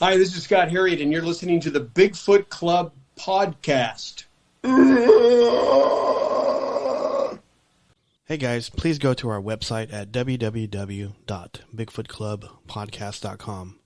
Hi, this is Scott Harriet, and you're listening to the Bigfoot Club podcast. Hey guys, please go to our website at www.bigfootclubpodcast.com.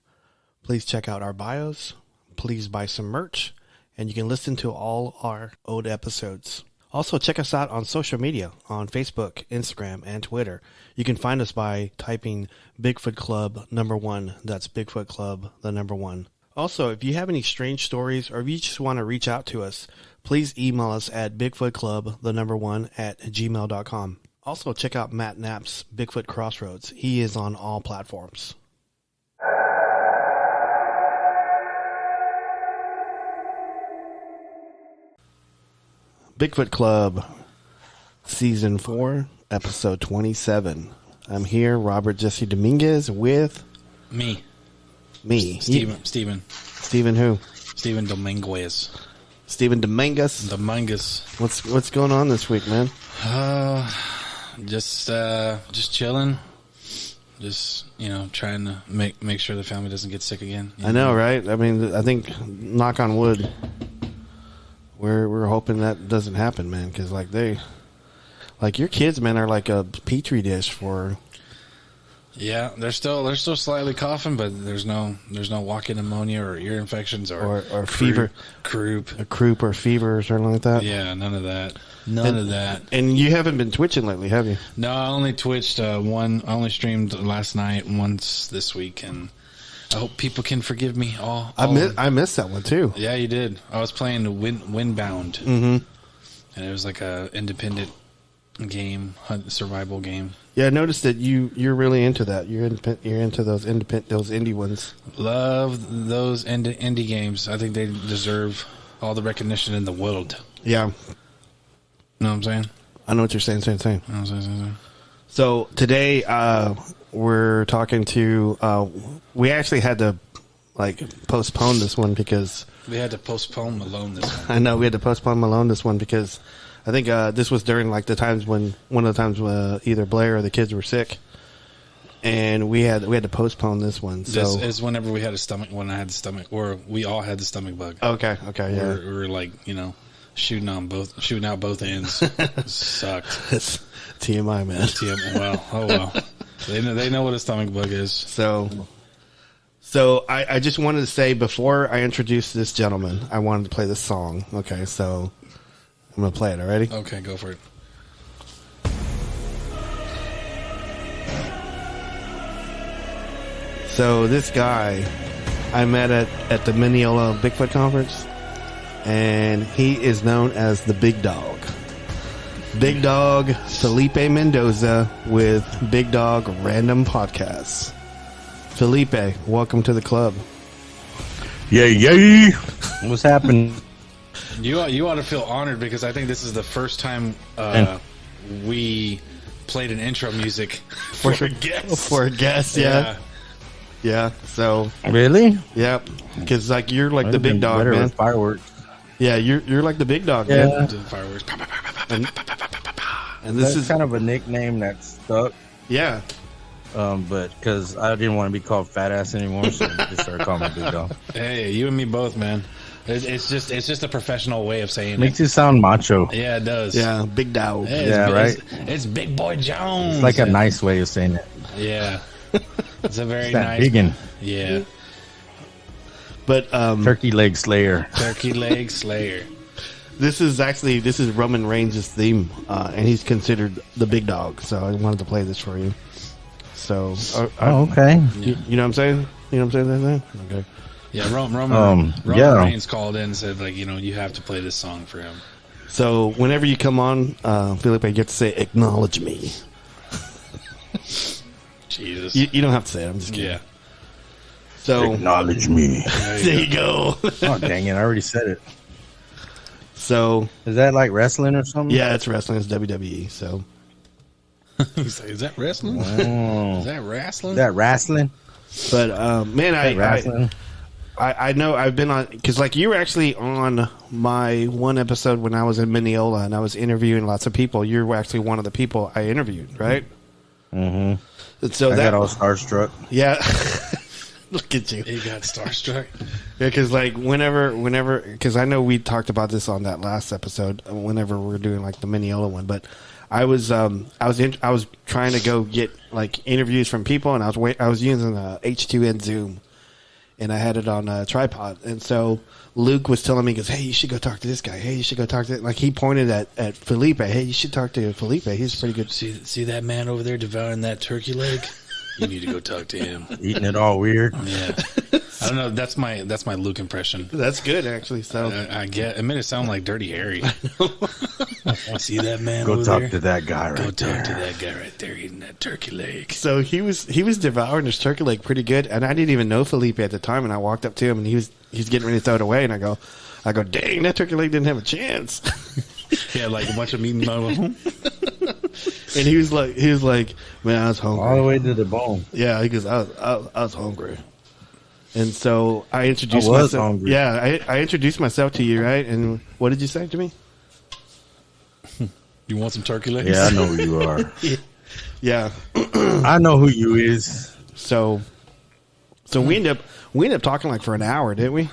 Please check out our bios, please buy some merch, and you can listen to all our old episodes. Also, check us out on social media, on Facebook, Instagram, and Twitter. You can find us by typing Bigfoot Club #1. That's Bigfoot Club, the #1. Also, if you have any strange stories or if you just want to reach out to us, please email us at bigfootclub, the #1, @gmail.com. Also, check out Matt Knapp's Bigfoot Crossroads. He is on all platforms. Bigfoot Club, Season 4, Episode 27. I'm here, Robert Jesse Dominguez, with... Me. Steven. Steven who? Steven Dominguez. Steven Dominguez. What's going on this week, man? Just chilling. Just, trying to make sure the family doesn't get sick again. I know, right? I mean, I think, knock on wood, we're hoping that doesn't happen, man, because your kids, man, are like a petri dish for. Yeah, they're still slightly coughing, but there's no walk-in pneumonia or ear infections or fever, croup or fever or something like that. Yeah, none of that. None of that. And you haven't been twitching lately, have you? No, I only twitched one. I only streamed last night, once this week, and I hope people can forgive me. I missed that one too. Yeah, you did. I was playing Windbound, and it was like a independent game, survival game. Yeah, I noticed that you're really into that. You're into those indie ones. Love those indie games. I think they deserve all the recognition in the world. Yeah. Know what I'm saying? I know what you're saying. So today we're talking to. We actually had to postpone this one because we had to postpone Malone this one. I know we had to postpone Malone this one because I think this was during the times when one of the times either Blair or the kids were sick, and we had to postpone this one. So this is whenever we had when I had the stomach, or we all had the stomach bug. Okay, yeah. We were shooting out both ends. Sucked. It's TMI, man. Well. They know what a stomach bug is. So I just wanted to say, before I introduce this gentleman, I wanted to play this song. Okay, so I'm going to play it, already? Okay, go for it. So this guy, I met at the Mineola Bigfoot Conference, and he is known as the Big Dog. Big Dog Felipe Mendoza with BigDog Random Podcast. Felipe, welcome to the club. Yay! What's happening? You ought to feel honored because I think this is the first time we played an intro music for a guest. For a guest, yeah. Yeah. So really, yeah, because you're the big dog, man. With fireworks. Yeah, you're like the big dog, yeah. man. Fireworks. And this is kind of a nickname that stuck. Yeah. But because I didn't want to be called fat ass anymore, so I just started calling me Big Dog. Hey, you and me both, man. It's just a professional way of saying Makes you sound macho. Yeah, it does. Yeah, Big Dog. Hey, right? It's Big Boy Jones. It's like a nice way of saying it. Yeah. It's a very it's nice. Vegan. Yeah. But Turkey Leg Slayer. Turkey Leg Slayer. This is Roman Reigns' theme, and he's considered the Big Dog. So I wanted to play this for you. So, okay. You know what I'm saying? You know what I'm saying? Okay. Yeah, Roman Reigns called in and said, you have to play this song for him. So whenever you come on, Felipe, you get to say, "Acknowledge me." Jesus. You don't have to say it. I'm just kidding. Yeah. So acknowledge me. There you go. Oh, dang it. I already said it. So is that like wrestling or something? Yeah, it's wrestling. It's WWE. So is that wrestling? Oh. Is that wrestling? Is that wrestling? But man, I know I've been on, because you were actually on my one episode when I was in Mineola and I was interviewing lots of people. You were actually one of the people I interviewed, right? Mm-hmm. So I got all starstruck. Yeah. Look at you. He got starstruck. Yeah, because like whenever, because I know we talked about this on that last episode. Whenever we were doing like the Mineola one, but I was trying to go get like interviews from people, and I was using a H2N Zoom, and I had it on a tripod, and so Luke was telling me, he goes, "Hey, you should go talk to this guy. Hey, you should go talk to," like he pointed at Felipe. "Hey, you should talk to Felipe. He's pretty good." See that man over there devouring that turkey leg? You need to go talk to him. Eating it all weird. Yeah, I don't know. That's my Luke impression. That's good, actually. So I get. It made it sound like Dirty Harry. See that man? Go over talk there? to that guy right Go there. talk to that guy right there eating that turkey leg. So he was devouring his turkey leg pretty good, and I didn't even know Felipe at the time. And I walked up to him, and he's getting ready to throw it away, and I go, dang, that turkey leg didn't have a chance. Yeah, like a bunch of meat and And he was like, man, I was hungry All the way to the bone. Yeah, he goes, I was hungry. And so I introduced I was myself. hungry. Yeah, I introduced myself to you, right? And what did you say to me? You want some turkey legs? Yeah, I know who you are. Yeah. I know who you is. So we end up talking like for an hour, didn't we?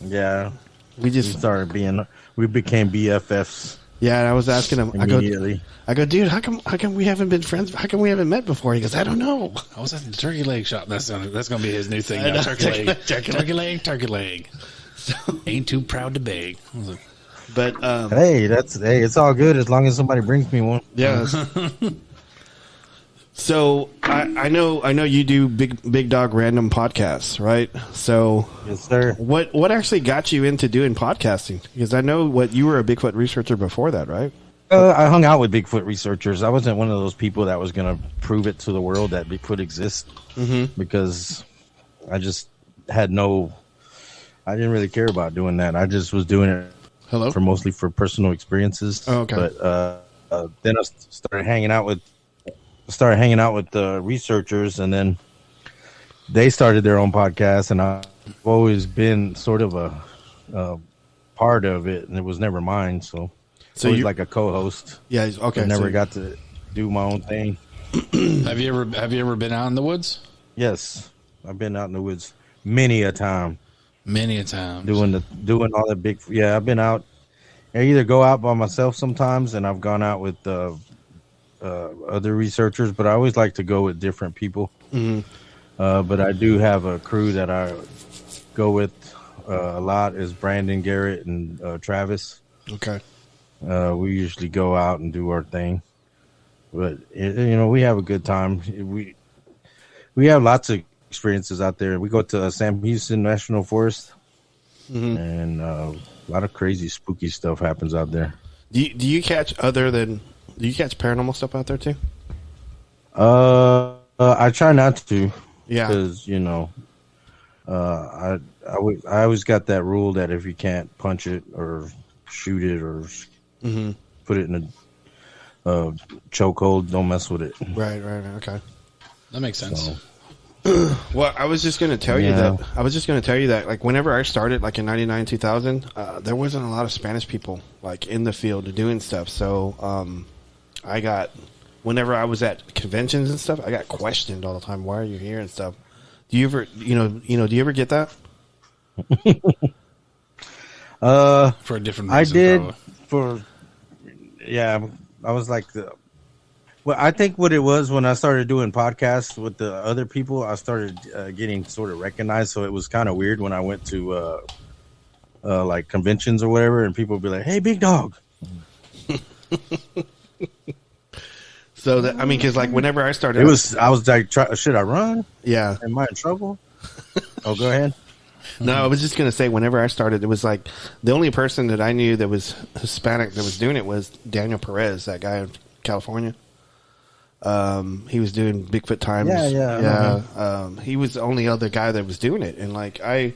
Yeah. We We became BFFs Yeah, and I was asking him. immediately. I go, dude, how come we haven't been friends? How come we haven't met before? He goes, I don't know. I was at the turkey leg shop. That's gonna be his new thing. I know. Turkey leg. So, ain't too proud to beg. I was like, But Hey, it's all good as long as somebody brings me one. yeah. So I know you do big dog random podcasts, right? So Yes, sir. what actually got you into doing podcasting? Because I know you were a Bigfoot researcher before that, right? I hung out with Bigfoot researchers. I wasn't one of those people that was going to prove it to the world that Bigfoot exists, because I just had I didn't really care about doing that. I just was doing it mostly for personal experiences. Oh, okay. But then I started hanging out with the researchers, and then they started their own podcast, and I've always been sort of a part of it, and it was never mine. So always like a co-host. Yeah. Okay. I never got to do my own thing. Have you ever been out in the woods? Yes, I've been out in the woods many a time. Many a time. Doing all the big. Yeah, I've been out. I either go out by myself sometimes, and I've gone out with other researchers, but I always like to go with different people. But I do have a crew that I go with a lot. Is Brandon, Garrett, and Travis. Okay. We usually go out and do our thing, but we have a good time. We have lots of experiences out there. We go to Sam Houston National Forest, and a lot of crazy, spooky stuff happens out there. Do you catch paranormal stuff out there too? I try not to. Yeah. Because I always got that rule that if you can't punch it or shoot it or put it in a chokehold, don't mess with it. Right. Okay. That makes sense. So, Well, I was just going to tell you that. Like, whenever I started, like in '99, 2000, there wasn't a lot of Spanish people like in the field doing stuff. So, whenever I was at conventions and stuff, I got questioned all the time. Why are you here and stuff? Do you ever, do you ever get that? For a different reason, I did probably. I was like I think what it was when I started doing podcasts with the other people, I started getting sort of recognized. So it was kind of weird when I went to like conventions or whatever, and people would be like, "Hey, Big Dog." So that, I mean, because like whenever I started, I was like, should I run? Yeah. Am I in trouble? Oh, go ahead. No, I was just going to say, whenever I started, it was like the only person that I knew that was Hispanic that was doing it was Daniel Perez, that guy in California. He was doing Bigfoot Times. Yeah. He was the only other guy that was doing it. And like, I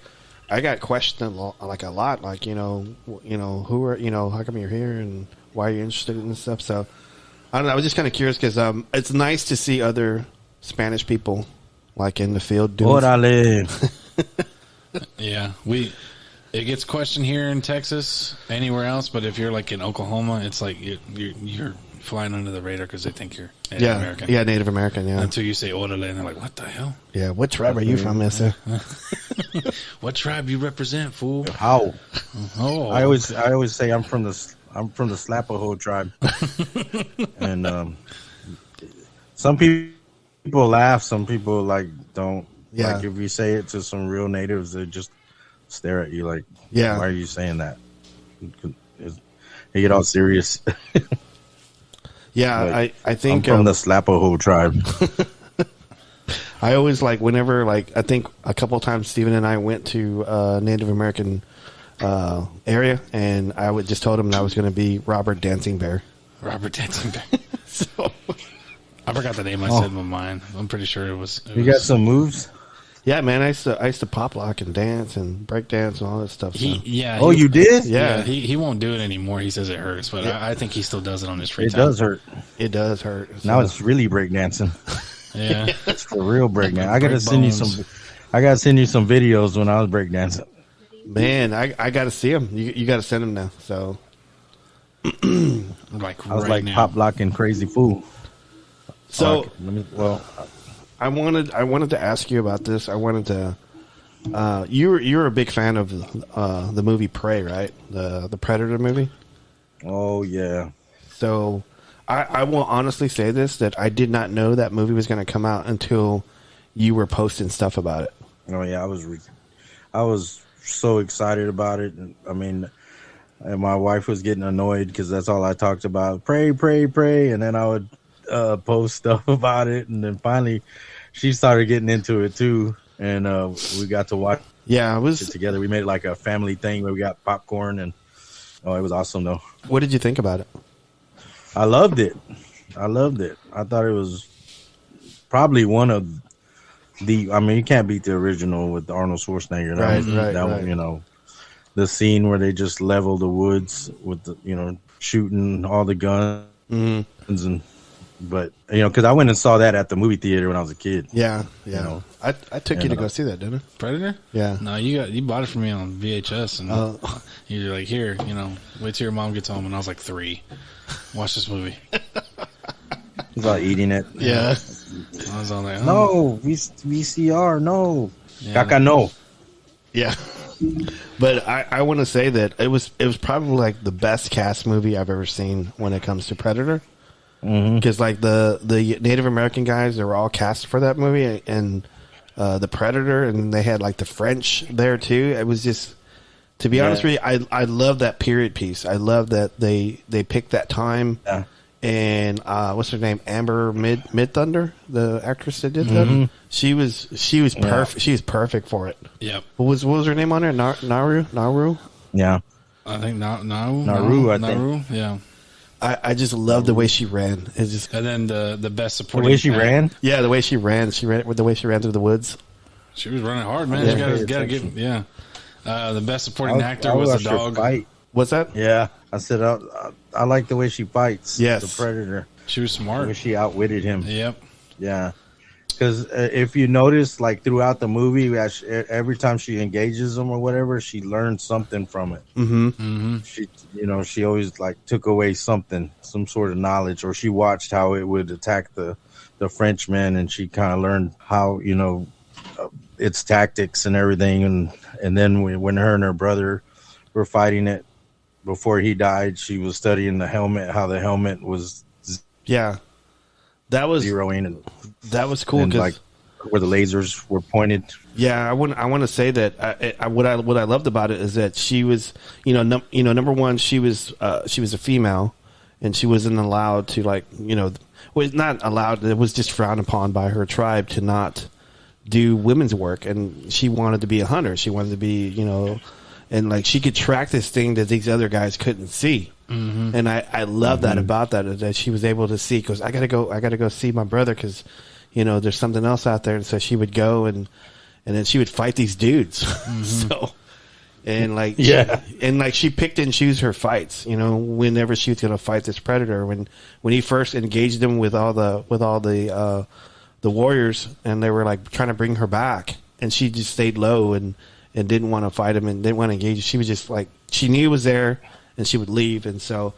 got questioned like a lot, like, who are, how come you're here and why are you interested in this stuff? So I don't know. I was just kind of curious because, it's nice to see other Spanish people like in the field doing Orale. Yeah, it gets questioned here in Texas, anywhere else, but if you're like in Oklahoma, it's like you're flying under the radar because they think you're Native American. Yeah, Native American, yeah. Until you say orale, and they're like, what the hell? Yeah, what tribe are you from, mister? What tribe you represent, fool? How? Oh. I always say I'm from the Slapaho tribe. And some people laugh, some people like don't. Yeah. Like if you say it to some real natives, they just stare at you like, yeah, why are you saying that? They get all serious. Yeah, I think I'm from the Slapaho tribe. I always like whenever I think a couple of times Steven and I went to Native American area, and I would just told him that I was going to be Robert Dancing Bear. Robert Dancing Bear. So I forgot the name I said in my mind. I'm pretty sure it was. You got some moves? Yeah, man, I used to pop lock and dance and break dance and all that stuff. So. You did? Yeah. He won't do it anymore. He says it hurts, but I think he still does it on his free time. It does hurt. It does hurt. So. Now it's really breakdancing. Yeah, it's for real breakdancing. I gotta send you some. I gotta send you some videos when I was breakdancing. Man, I gotta see them. You gotta send them now. So, I was like now. pop locking crazy fool. So, I wanted to ask you about this. I wanted to. You're a big fan of the movie Prey, right? The Predator movie. Oh yeah. So, I will honestly say this, that I did not know that movie was going to come out until you were posting stuff about it. Oh yeah, I was so excited about it. I mean, and my wife was getting annoyed because that's all I talked about. Pray, pray, pray, and then I would post stuff about it, and then finally she started getting into it too, and we got to watch. Yeah, it together. We made it like a family thing where we got popcorn, and it was awesome though. What did you think about it? I loved it. I thought it was probably one of I mean, you can't beat the original with Arnold Schwarzenegger. That one, you know, the scene where they just level the woods with the, you know, shooting all the guns and, but you know, because I went and saw that at the movie theater when I was a kid. Yeah. You know, I took you to go see that, didn't I? Predator? Yeah. No, you bought it for me on VHS, and you're like, here, you know, wait till your mom gets home, and I was like 3. Watch this movie. He's all eating it. Yeah. I was all like, no, VCR, no. Yeah. Caca, no. Yeah. But I want to say that it was probably like the best cast movie I've ever seen when it comes to Predator. Because like the Native American guys, they were all cast for that movie, and the Predator, and they had like the French there too. It was just, to be honest with you, I love that period piece. I love that they picked that time. Yeah. And what's her name? Amber Mid-Thunder, the actress that did that. She was perfect. She was perfect for it. Yep. What was her name on there? Naru. Yeah. I think Naru. I think. Yeah. I just love the way she ran. It's just, and then the best supporting. The way she ran. Yeah, the way she ran. She ran with the way she ran through the woods. She was running hard, man. Yeah. You gotta give. Yeah. The best supporting actor was the dog. Fight. What's that? Yeah, I said I like the way she fights. Yes. The Predator. She was smart. The way she outwitted him. Yep. Yeah. Because if you notice, like throughout the movie, every time she engages him or whatever, she learned something from it. She always like took away something, some sort of knowledge, or she watched how it would attack the Frenchman, and she kind of learned how, you know, its tactics and everything. And then when her and her brother were fighting it before he died, she was studying the helmet, how the helmet was. Yeah. That was zeroing, and that was cool, and like where the lasers were pointed. Yeah, I want to say that what I loved about it is that she was, number one, she was a female, and she wasn't allowed to, like, was not allowed. It was just frowned upon by her tribe to not do women's work, and she wanted to be a hunter. She wanted to be, and like she could track this thing that these other guys couldn't see. Mm-hmm. And I love that about that she was able to see, because I gotta go see my brother, because there's something else out there. And so she would go and then she would fight these dudes. Mm-hmm. She picked and choose her fights, whenever she was gonna fight this predator. When he first engaged him with all the warriors, and they were like trying to bring her back, and she just stayed low and didn't want to fight him and didn't want to engage. She was just like, she knew he was there, and she would leave. And so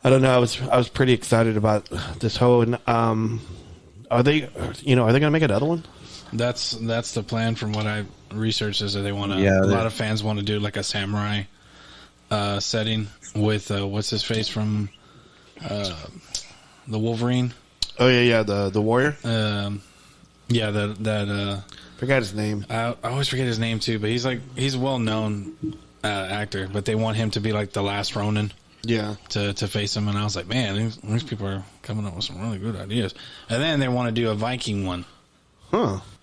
I don't know. I was pretty excited about this whole. Are they going to make another one? That's the plan from what I researched. Is that they want to? Yeah, a lot of fans want to do like a samurai setting with what's his face from the Wolverine. Oh yeah, the warrior. Yeah, that forgot his name. I always forget his name too, but he's a well known actor. But they want him to be like the last Ronin. Yeah, to face him, and I was like, man, these people are coming up with some really good ideas. And then they want to do a Viking one,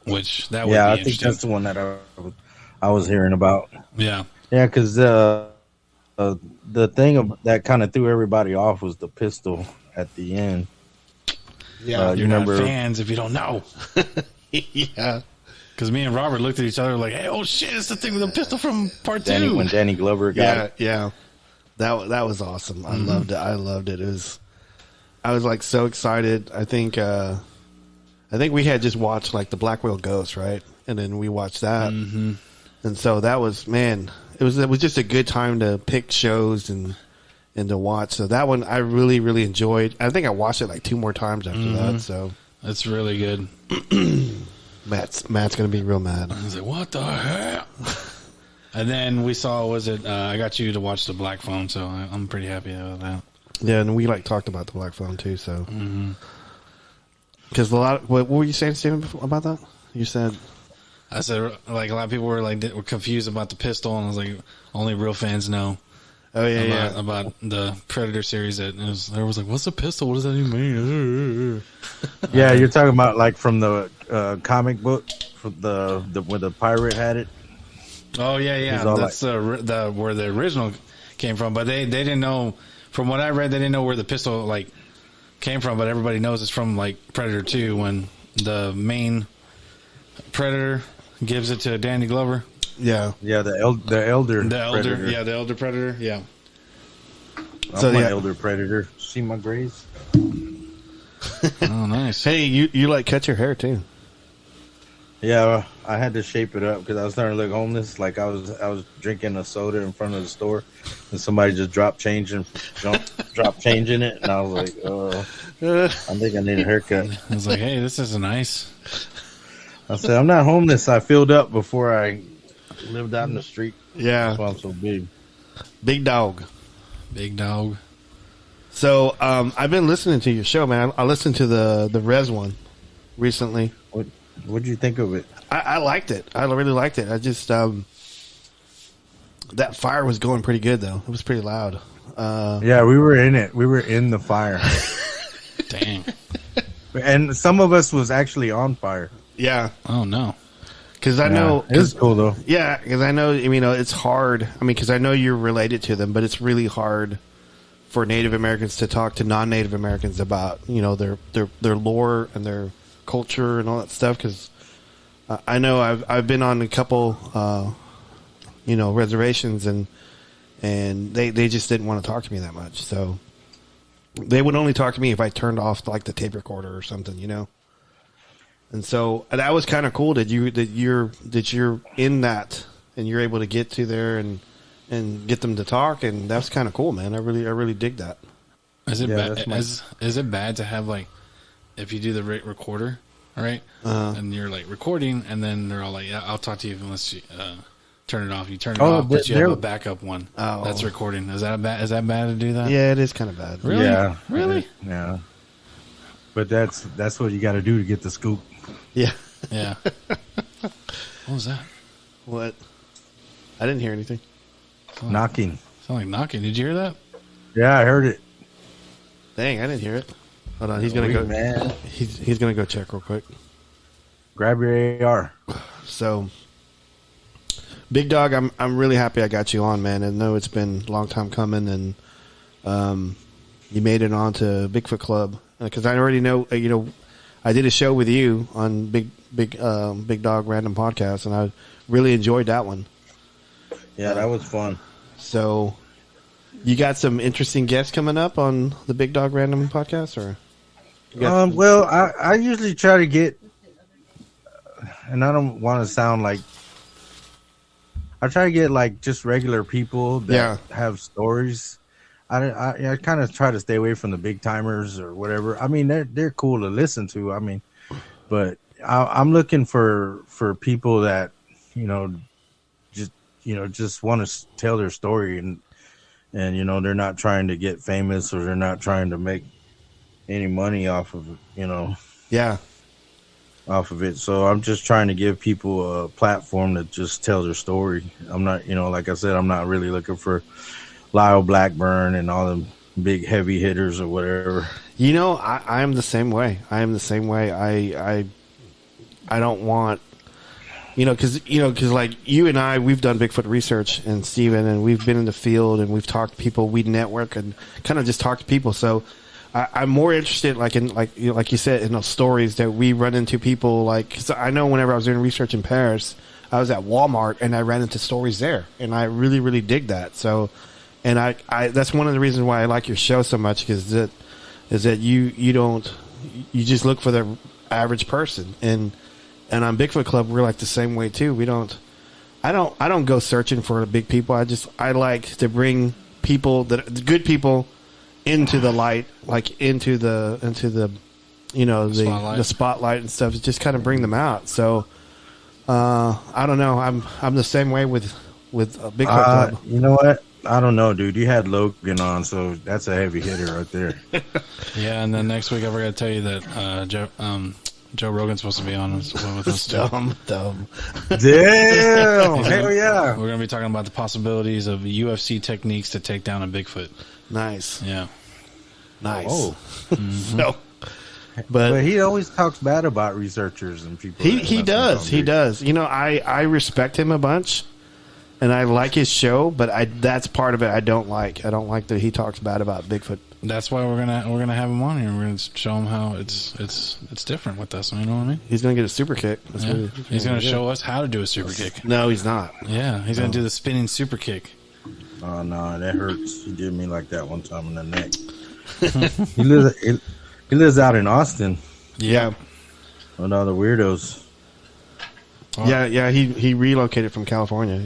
Which that would be I interesting. think that's the one that I was hearing about. Yeah, because the thing that kind of threw everybody off was the pistol at the end. Yeah, you remember fans if you don't know. Yeah, because me and Robert looked at each other like, "Hey, oh shit, it's the thing with the pistol from part 2." When Danny Glover got it. Yeah. That was awesome. I loved it. I was like so excited. I think we had just watched like the Black Whale Ghost, right? And then we watched that, and so that was it was just a good time to pick shows and to watch. So that one I really really enjoyed. I think I watched it like 2 more times after that. So that's really good. Matt's gonna be real mad. I was like, what the hell? And then we saw, I got you to watch the Black Phone, so I'm pretty happy about that. Yeah, and we talked about the Black Phone too, so. Because what were you saying, Steven, about that? You said. I said, like, a lot of people were confused about the pistol, and I was like, only real fans know. Oh, yeah, about the Predator series. There was like, what's a pistol? What does that even mean? Yeah, you're talking about like from the comic book, from where the pirate had it. Oh yeah. That's where the original came from. But they didn't know. From what I read, they didn't know where the pistol came from. But everybody knows it's from Predator 2 when the main Predator gives it to Danny Glover. Yeah. The elder. Predator. Yeah, the elder Predator. Yeah. I'm my elder Predator. See my grays? Oh, nice. Hey, you cut your hair too. Yeah, I had to shape it up because I was starting to look homeless. Like I was drinking a soda in front of the store, and somebody just dropped change in it, and I was like, "Oh, I think I need a haircut." I was like, "Hey, this isn't nice." I said, "I'm not homeless. I filled up before I lived out in the street." Yeah, that's why I'm so big. Big dog. So I've been listening to your show, man. I listened to the Res one recently. What did you think of it? I liked it. I really liked it. I just that fire was going pretty good though. It was pretty loud. Yeah, we were in it. We were in the fire. Dang. And some of us was actually on fire. Yeah. Oh no. Because I know it was cool though. Yeah, because I know. It's hard. I mean, because I know you're related to them, but it's really hard for Native Americans to talk to non-Native Americans about their lore and their culture and all that stuff. Because I know I've been on a couple reservations and they just didn't want to talk to me that much. So they would only talk to me if I turned off the tape recorder or something, And so that was kind of cool that you're in that and you're able to get to there and get them to talk, and that's kind of cool, man. I really dig that. Is it bad? Is it bad to have if you do the recorder, all right, and you're recording, and then they're all like, "Yeah, I'll talk to you unless you turn it off." You turn it off, but you have a backup one that's recording. Is that bad? Is that bad to do that? Yeah, it is kind of bad. Really? Yeah, really? Yeah. But that's what you got to do to get the scoop. Yeah. Yeah. What was that? What? I didn't hear anything. Knocking. Sound like knocking. Did you hear that? Yeah, I heard it. Dang, I didn't hear it. Hold on, he's gonna go. Man. He's gonna go check real quick. Grab your AR. So, Big Dog, I'm really happy I got you on, man. I know it's been a long time coming, and you made it on to Bigfoot Club because I already know. I did a show with you on Big Dog Random Podcast, and I really enjoyed that one. Yeah, that was fun. So, you got some interesting guests coming up on the Big Dog Random Podcast, or? Well, I usually try to get, and I don't want to sound like, I try to get just regular people that have stories. I kind of try to stay away from the big timers or whatever. I mean, they're cool to listen to. I mean, but I'm looking for people that just want to tell their story and they're not trying to get famous or they're not trying to make any money off of off of it. So I'm just trying to give people a platform to just tell their story. I'm not, like I said, I'm not really looking for Lyle Blackburn and all them big heavy hitters or whatever. I am the same way. I don't want, because like you and I, we've done Bigfoot research, and Steven, and we've been in the field and we've talked to people, we network and kind of just talk to people. So I'm more interested, like you said, in those stories that we run into people. Like, 'cause I know whenever I was doing research in Paris, I was at Walmart and I ran into stories there, and I really, really dig that. So, and I that's one of the reasons why I like your show so much, is that you just look for the average person, and on Bigfoot Club we're like the same way too. I don't go searching for the big people. I like to bring people good people into the light, like into the the spotlight and stuff. Just kind of bring them out. So I don't know. I'm the same way with Bigfoot Club. You know what? I don't know, dude. You had Logan on, so that's a heavy hitter right there. Yeah, and then next week I forgot to tell you that Joe Rogan's supposed to be on with us too. Dumb. Damn! Hell yeah! We're gonna be talking about the possibilities of UFC techniques to take down a Bigfoot. Nice. Yeah. Nice. Oh. Mm-hmm. So, but he always talks bad about researchers and people. He does. He does. I respect him a bunch, and I like his show. But that's part of it I don't like. I don't like that he talks bad about Bigfoot. That's why we're gonna have him on here. We're gonna show him how it's different with us. You know what I mean? He's gonna get a super kick. Yeah. He's gonna show us how to do a super kick. No, he's not. Yeah, he's gonna do the spinning super kick. Oh no, that hurts. He did me like that one time in the neck. He lives out in Austin. Yeah. With all the weirdos. Yeah. He relocated from California.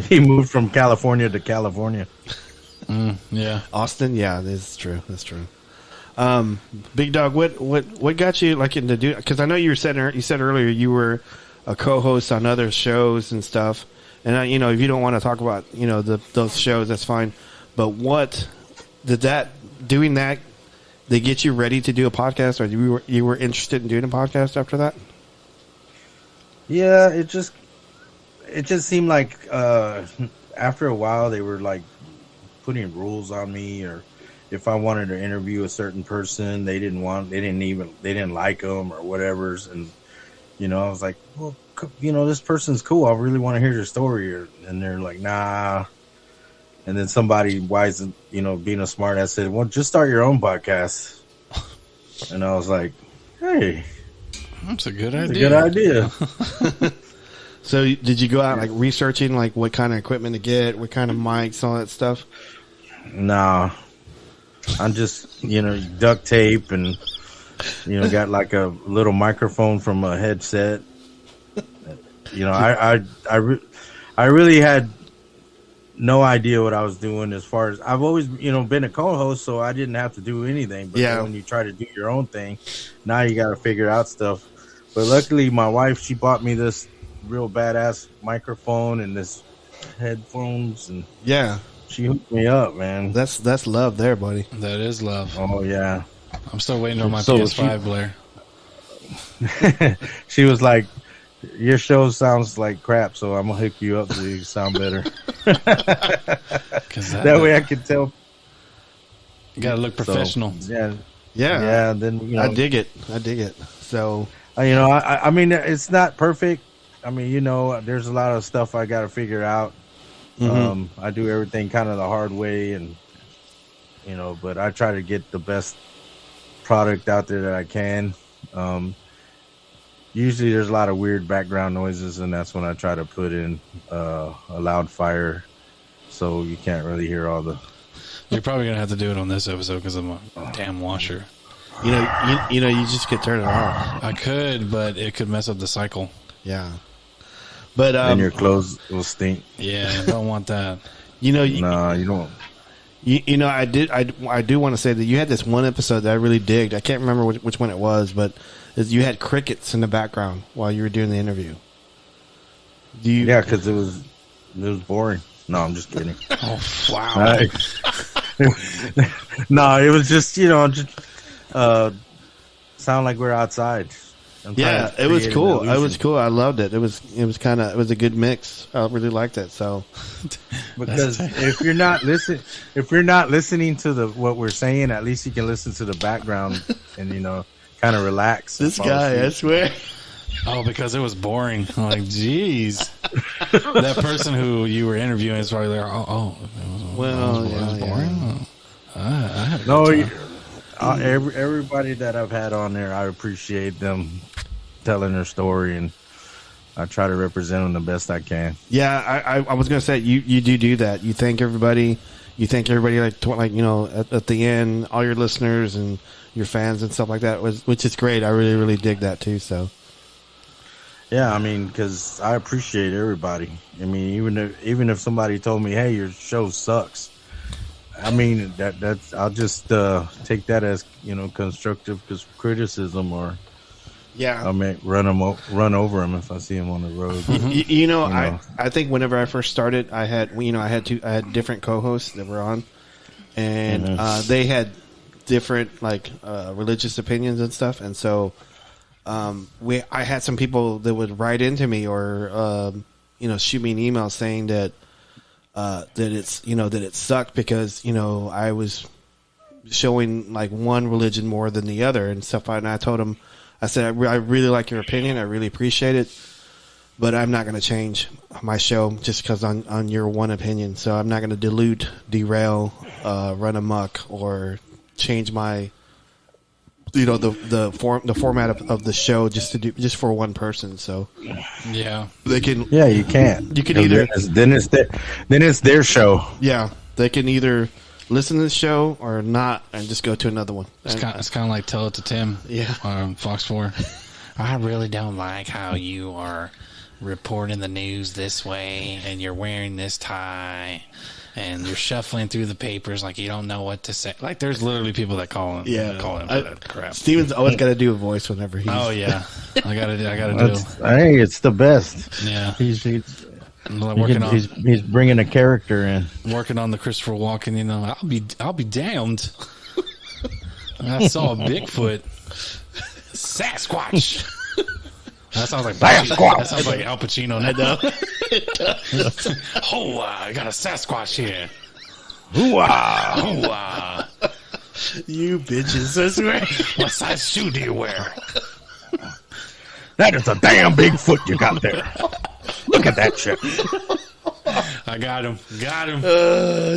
He moved from California to California. Yeah, Austin. Yeah, that's true. That's true. Big Dog, what got you like into do? Because I know you said earlier you were a co-host on other shows and stuff. And if you don't want to talk about those shows, that's fine. But what did doing that they get you ready to do a podcast, or you were interested in doing a podcast after that? Yeah, it just seemed like after a while they were like putting rules on me, or if I wanted to interview a certain person, they didn't like them or whatever's, and I was like, well, this person's cool. I really want to hear their story, and they're like, nah. And then somebody wise, being a smart ass said, well, just start your own podcast. And I was like, hey, that's a good idea. So did you go out like researching like what kind of equipment to get, what kind of mics, all that stuff? Nah, I'm just, duct tape and, got like a little microphone from a headset. I really had no idea what I was doing as far as I've always, been a co-host, so I didn't have to do anything. But then when you try to do your own thing, now you got to figure out stuff. But luckily, my wife, she bought me this real badass microphone and this headphones, and she hooked me up, man. That's love there, buddy. That is love. Oh yeah, I'm still waiting on my PS5, Blair. She was like, your show sounds like crap, so I'm gonna hook you up so you sound better. That way I can tell. You gotta look professional. So, yeah. Then I dig it. So I mean, it's not perfect. I mean, there's a lot of stuff I got to figure out. I do everything kind of the hard way, and but I try to get the best product out there that I can. Usually there's a lot of weird background noises, and that's when I try to put in a loud fire so you can't really hear all the... You're probably going to have to do it on this episode because I'm a damn washer. You just could turn it off. I could, but it could mess up the cycle. Yeah. But and your clothes will stink. Yeah, I don't want that. You know, No, you don't. You know, I do want to say that you had this one episode that I really digged. I can't remember which one it was, but you had crickets in the background while you were doing the interview. Yeah, because it was boring. No, I'm just kidding. Oh, wow. No, it was just sound like we're outside. Yeah, it was cool. It was cool. I loved it. It was a good mix. I really liked it. So, because if you're not listening to what we're saying, at least you can listen to the background and kind of relax. This guy, I swear. Oh, because it was boring. I'm like, geez, that person who you were interviewing is probably like, it was boring. I had a good time. Everybody that I've had on there, I appreciate them telling their story, and I try to represent them the best I can. Yeah, I was gonna say you do that. You thank everybody. You thank everybody at the end, all your listeners and your fans and stuff like that, which is great. I really, really dig that too. So. Yeah, I mean, because I appreciate everybody. I mean, even if somebody told me, "Hey, your show sucks," I mean that's I'll just take that as constructive criticism, or I may run over them if I see them on the road. I think whenever I first started, I had different co-hosts that were on, and they had different religious opinions and stuff, and so. I had some people that would write into me or shoot me an email saying that it sucked because I was showing one religion more than the other and stuff. And I told them, I said, I really like your opinion, I really appreciate it, but I'm not going to change my show just because on your one opinion. So I'm not going to derail, run amok, or change my. The format of the show just for one person. So yeah, they can. Yeah, you can't. You can either then it's their show. Yeah, they can either listen to the show or not, and just go to another one. It's kind of like Tell It to Tim. Yeah, on Fox 4. I really don't like how you are reporting the news this way, and you're wearing this tie. And you're shuffling through the papers like you don't know what to say. Like there's literally people that call him for that crap. Steven's always got to do a voice whenever he's. Oh yeah, I gotta do. Hey, it's the best. Yeah, he's bringing a character in. Working on the Christopher Walken. I'll be damned. I saw a Bigfoot, Sasquatch. That sounds like Al Pacino. I know. Oh, I got a Sasquatch here. Hoo-ah. You bitches, I swear. What size shoe do you wear? That is a damn Bigfoot you got there. Look at that shit. I got him.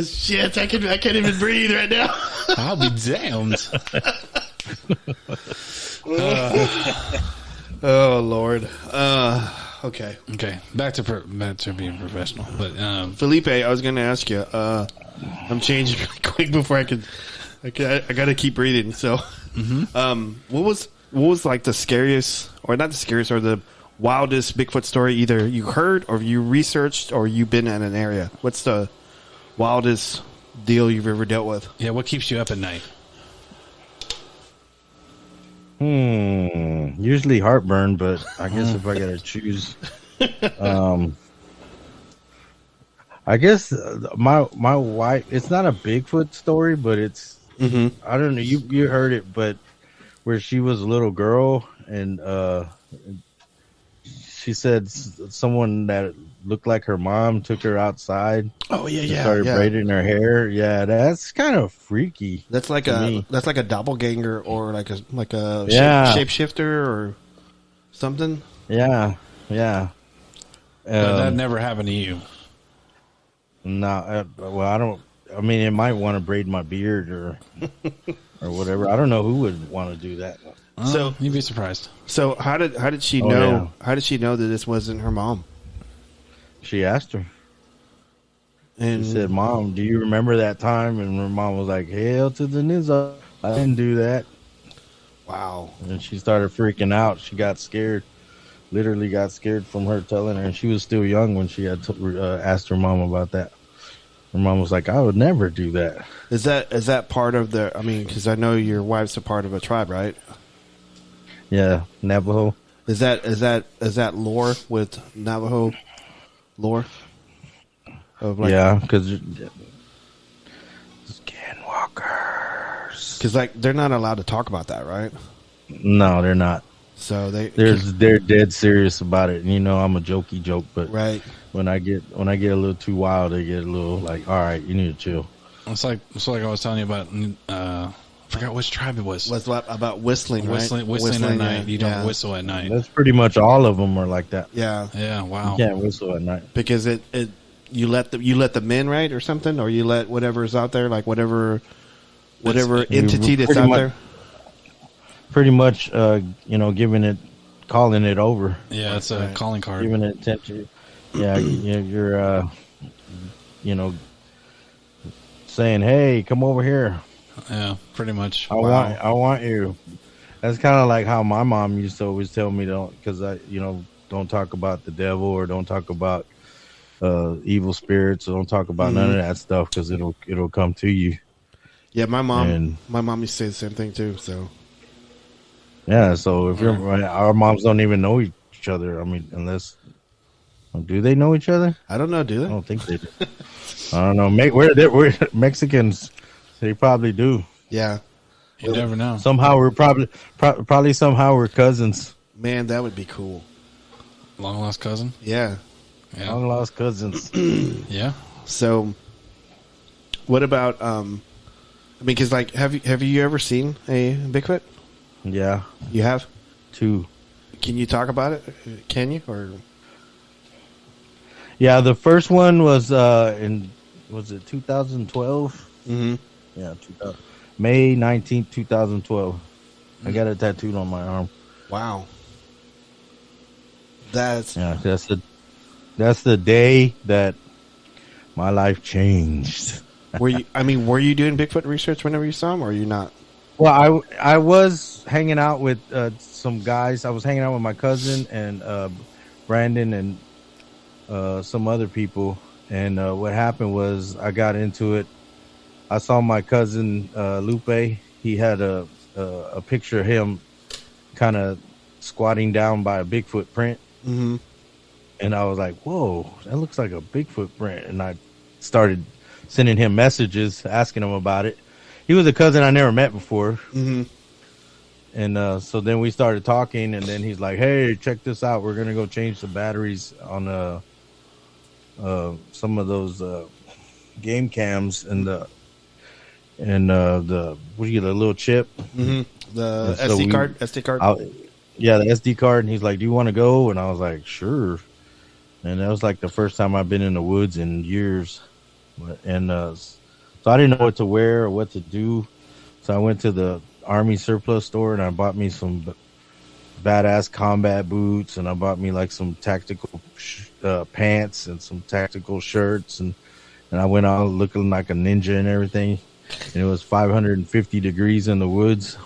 Shit, I can't even breathe right now. I'll be damned. Oh Lord. Okay. Back to being professional. But Felipe, I was going to ask you. I'm changing really quick before I got to keep breathing. So, what was like the scariest, or not the scariest, or the wildest Bigfoot story either you heard or you researched or you've been in an area? What's the wildest deal you've ever dealt with? Yeah. What keeps you up at night? Usually heartburn, but I guess if I gotta choose, I guess my wife. It's not a Bigfoot story, but it's I don't know. You heard it, but where she was a little girl and she said someone that looked like her mom took her outside. Oh yeah. Started braiding her hair. Yeah, that's kind of freaky. That's like a doppelganger or like a shapeshifter or something. Yeah. But that never happened to you. No, well, I don't. I mean, it might want to braid my beard or whatever. I don't know who would want to do that. So you'd be surprised. So how did she know? Yeah. How did she know that this wasn't her mom? She asked her. And she said, "Mom, do you remember that time?" And her mom was like, "Hell to the nizza. I didn't do that." Wow. And she started freaking out. She got scared. Literally got scared from her telling her. And she was still young when she had asked her mom about that. Her mom was like, I would never do that. Is that part of the? I mean, because I know your wife's a part of a tribe, right? Yeah, Navajo. Is that lore with Navajo lore? Of like, yeah, because skinwalkers. Because like they're not allowed to talk about that, right? No, they're not. So they're dead serious about it. And you know, I'm a jokey joke, but right. When I get a little too wild, they get a little like, all right, you need to chill. It's like I was telling you about. I forgot which tribe it was. What's about whistling? Whistling at night. You don't whistle at night. That's pretty much all of them are like that. Yeah. Yeah. Wow. You can't whistle at night because you let the men, right, or something, or you let whatever's out there, like whatever entity that's out there. Pretty much, calling it over. Yeah, it's a calling card. Giving it attention. Yeah, you're saying, "Hey, come over here." Yeah, pretty much. I want you. That's kind of like how my mom used to always tell me don't talk about the devil or don't talk about evil spirits or don't talk about none of that stuff because it'll come to you. Yeah, my mom used to say the same thing too. So yeah, so if our moms don't even know each other. I mean, unless. Do they know each other? I don't know. Do they? I don't think they do. I don't know. We're Mexicans. They probably do. Yeah. You never know. Somehow we're probably somehow we're cousins. Man, that would be cool. Long lost cousin. Yeah. Long lost cousins. Yeah. So, what about because like, have you ever seen a Bigfoot? Yeah. You have? 2. Can you talk about it? Can you or? Yeah, the first one was was it 2012? Mm-hmm. Yeah, May 19th, 2012. I got it tattooed on my arm. Wow. That's the day that my life changed. were you doing Bigfoot research whenever you saw him, or are you not? Well, I was hanging out with some guys. I was hanging out with my cousin and Brandon and some other people, and what happened was I got into it. I saw my cousin Lupe. He had a picture of him kind of squatting down by a Bigfoot print, and I was like, "Whoa, that looks like a Bigfoot print!" And I started sending him messages asking him about it. He was a cousin I never met before, and so then we started talking, and then he's like, "Hey, check this out. We're gonna go change the batteries on some of those game cams and the what do you get, a little chip, the SD card. Yeah, the SD card. And he's like, "Do you want to go?" And I was like, "Sure." And that was like the first time I've been in the woods in years, and so I didn't know what to wear or what to do. So I went to the Army surplus store and I bought me some badass combat boots, and I bought me like some tactical pants and some tactical shirts, and I went out looking like a ninja and everything. And it was 550 degrees in the woods.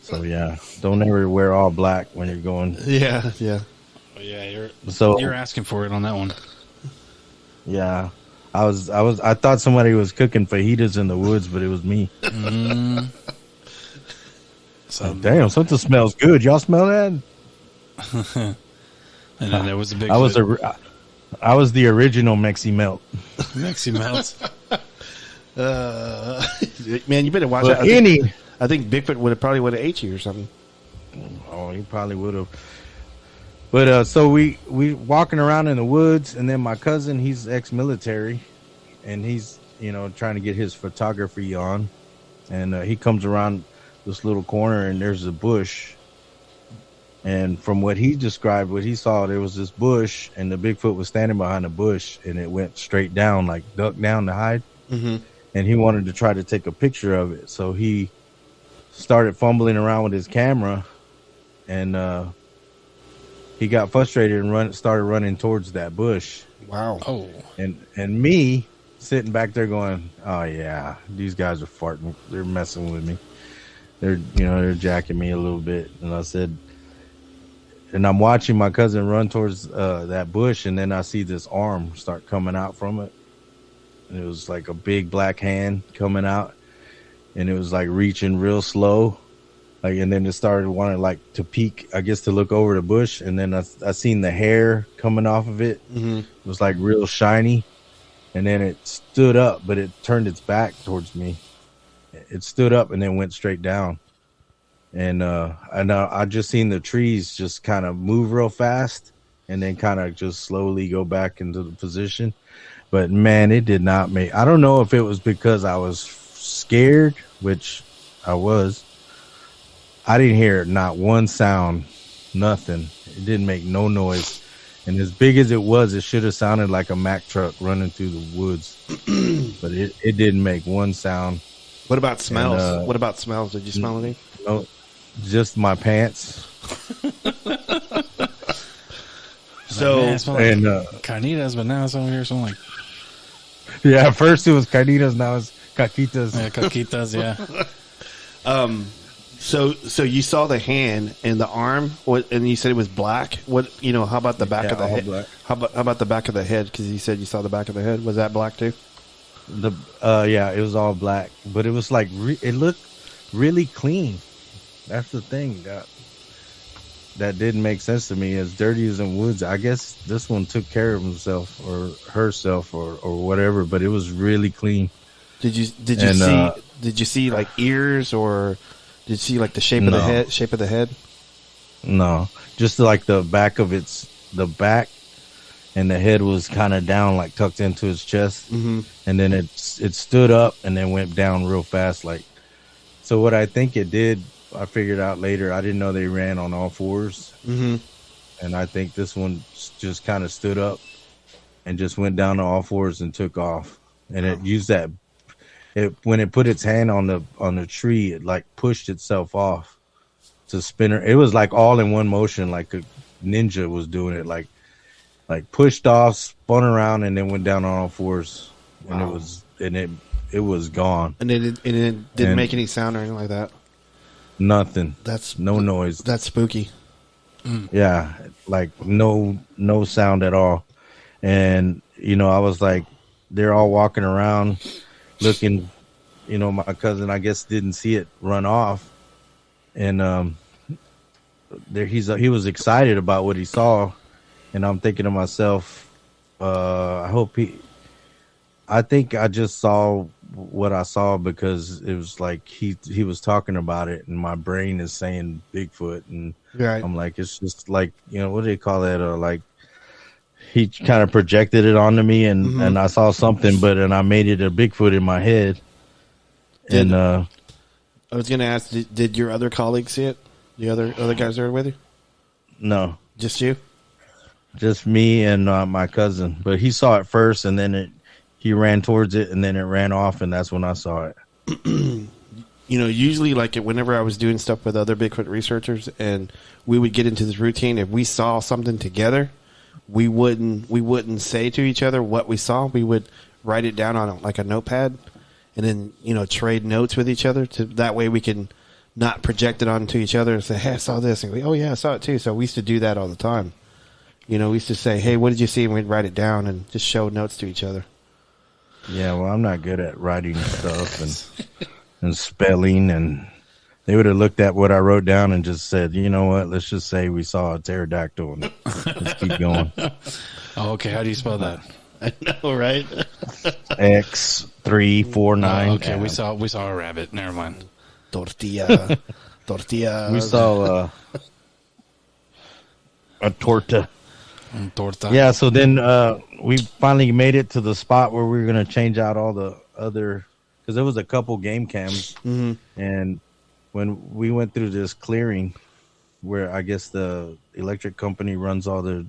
So yeah, don't ever wear all black when you're going. Yeah. Oh, yeah, you're asking for it on that one. Yeah, I thought somebody was cooking fajitas in the woods, but it was me. So damn, something smells good. Y'all smell that? And then there was a big. I was the original Mexi Melt. Mexi Melt. Man, you better watch out. I think Bigfoot probably would have ate you or something. Oh, he probably would have. But so we walking around in the woods, and then my cousin, he's ex-military, and he's trying to get his photography on, and he comes around this little corner, and there's a bush. And from what he described, what he saw, there was this bush, and the Bigfoot was standing behind the bush, and it went straight down, like ducked down to hide. Mm-hmm. And he wanted to try to take a picture of it, so he started fumbling around with his camera, and he got frustrated and started running towards that bush. Wow! Oh, and me sitting back there going, "Oh yeah, these guys are farting. They're messing with me. They're jacking me a little bit." And I said, and I'm watching my cousin run towards that bush, and then I see this arm start coming out from it, and it was like a big black hand coming out, and it was like reaching real slow, like, and then it started wanting like to peek, I guess, to look over the bush, and then I seen the hair coming off of it. Mm-hmm. It was like real shiny, and then it stood up, but it turned its back towards me. It stood up and then went straight down, and I just seen the trees just kind of move real fast, and then kind of just slowly go back into the position. But man, it did not make. I don't know if it was because I was scared, which I was. I didn't hear not one sound, nothing. It didn't make no noise. And as big as it was, it should have sounded like a Mack truck running through the woods. But it didn't make one sound. What about smells? Did you smell anything? No, just my pants. So, man, and carnitas, but now it's over here. So I'm like, yeah, at first it was carnitas, now it's caquitas. Yeah, caquitas, yeah. So you saw the hand and the arm, and you said it was black. What, how about the back of the head? Black. How about the back of the head? Because you said you saw the back of the head. Was that black too? Yeah, it was all black, but it was like it looked really clean. That's the thing that didn't make sense to me. As dirty as in woods, I guess this one took care of himself or herself or whatever, but it was really clean. Did you see like ears, or did you see like the shape of the head? No, just like the back of the back, and the head was kind of down, like tucked into his chest. Mm-hmm. And then it stood up and then went down real fast. Like, so what I think it did, I figured out later, I didn't know they ran on all fours. Mm-hmm. And I think this one just kind of stood up and just went down to all fours and took off. And it used that, when it put its hand on the tree, it like pushed itself off to spin her. It was like all in one motion, like a ninja was doing it, like pushed off, spun around, and then went down on all fours. Wow. And it was gone. And it didn't make any sound or anything like that. Nothing. That's no noise. That's spooky. Yeah, like no sound at all. And I was like, they're all walking around looking. My cousin, I guess, didn't see it run off, and he was excited about what he saw, and I'm thinking to myself, I think I just saw what I saw because it was like he was talking about it, and my brain is saying Bigfoot, and right. I'm like, it's just like, what do they call that? Like, he kind of projected it onto me, and I saw something, and I made it a Bigfoot in my head. I was going to ask, did your other colleagues see it? The other guys that were with you? No, just you. Just me and my cousin, but he saw it first, and then he ran towards it, and then it ran off, and that's when I saw it. Usually, like, whenever I was doing stuff with other Bigfoot researchers, and we would get into this routine, if we saw something together, we wouldn't say to each other what we saw. We would write it down on like a notepad, and then trade notes with each other. That way we can not project it onto each other and say, "Hey, I saw this," and we, "Oh yeah, I saw it too." So we used to do that all the time. We used to say, "Hey, what did you see?" And we'd write it down and just show notes to each other. Yeah, well, I'm not good at writing stuff and spelling, and they would have looked at what I wrote down and just said, "You know what? Let's just say we saw a pterodactyl and let's keep going." Oh, okay. How do you spell that? I know, right? X349. Oh, okay, we saw a rabbit. Never mind. Tortilla. We saw a torta. Torta. Yeah, so then we finally made it to the spot where we were going to change out all the other, because there was a couple game cams, and when we went through this clearing where I guess the electric company runs all the